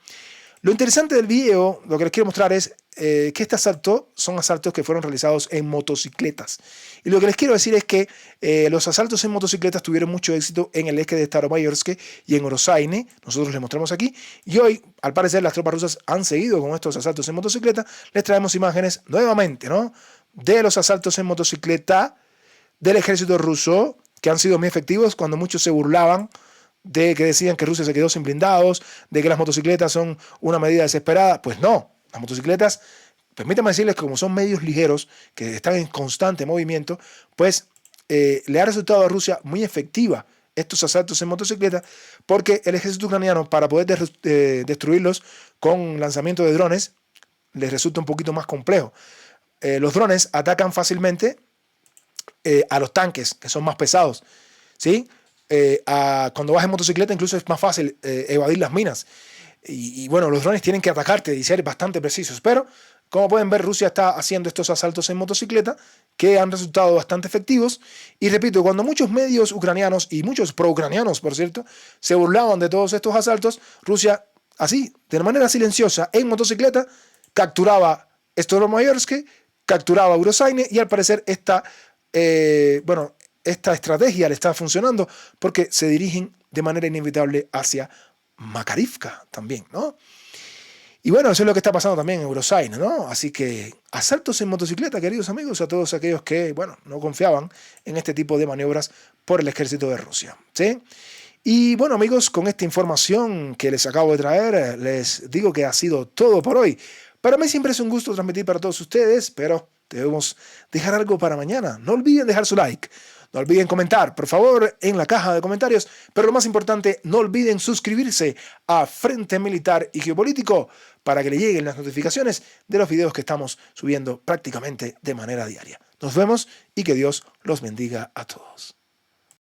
Lo interesante del video, lo que les quiero mostrar es que este asalto son asaltos que fueron realizados en motocicletas. Y lo que les quiero decir es que los asaltos en motocicletas tuvieron mucho éxito en el eje de Staromayorsky y en Urosaine. Nosotros les mostramos aquí. Y hoy, al parecer, las tropas rusas han seguido con estos asaltos en motocicleta. Les traemos imágenes nuevamente, ¿no?, de los asaltos en motocicleta del ejército ruso, que han sido muy efectivos cuando muchos se burlaban de que decían que Rusia se quedó sin blindados, de que las motocicletas son una medida desesperada. Pues no, las motocicletas, permítanme decirles que como son medios ligeros, que están en constante movimiento, pues le ha resultado a Rusia muy efectiva estos asaltos en motocicleta, porque el ejército ucraniano, para poder destruirlos con lanzamiento de drones, les resulta un poquito más complejo. Los drones atacan fácilmente a los tanques, que son más pesados, ¿sí? Cuando vas en motocicleta incluso es más fácil evadir las minas. Y bueno, los drones tienen que atacarte y ser bastante precisos. Pero, como pueden ver, Rusia está haciendo estos asaltos en motocicleta que han resultado bastante efectivos. Y repito, cuando muchos medios ucranianos y muchos pro-ucranianos, por cierto, se burlaban de todos estos asaltos, Rusia, así, de manera silenciosa, en motocicleta, capturaba Staromayorsky, capturaba Urosaine, y al parecer esta estrategia le está funcionando porque se dirigen de manera inevitable hacia Makarivka también, ¿no? Y bueno, eso es lo que está pasando también en Urosaine, ¿no? Así que asaltos en motocicleta, queridos amigos, a todos aquellos que, bueno, no confiaban en este tipo de maniobras por el ejército de Rusia, ¿sí? Y bueno, amigos, con esta información que les acabo de traer, les digo que ha sido todo por hoy. Para mí siempre es un gusto transmitir para todos ustedes, pero debemos dejar algo para mañana. No olviden dejar su like. No olviden comentar, por favor, en la caja de comentarios. Pero lo más importante, no olviden suscribirse a Frente Militar y Geopolítico para que le lleguen las notificaciones de los videos que estamos subiendo prácticamente de manera diaria. Nos vemos y que Dios los bendiga a todos.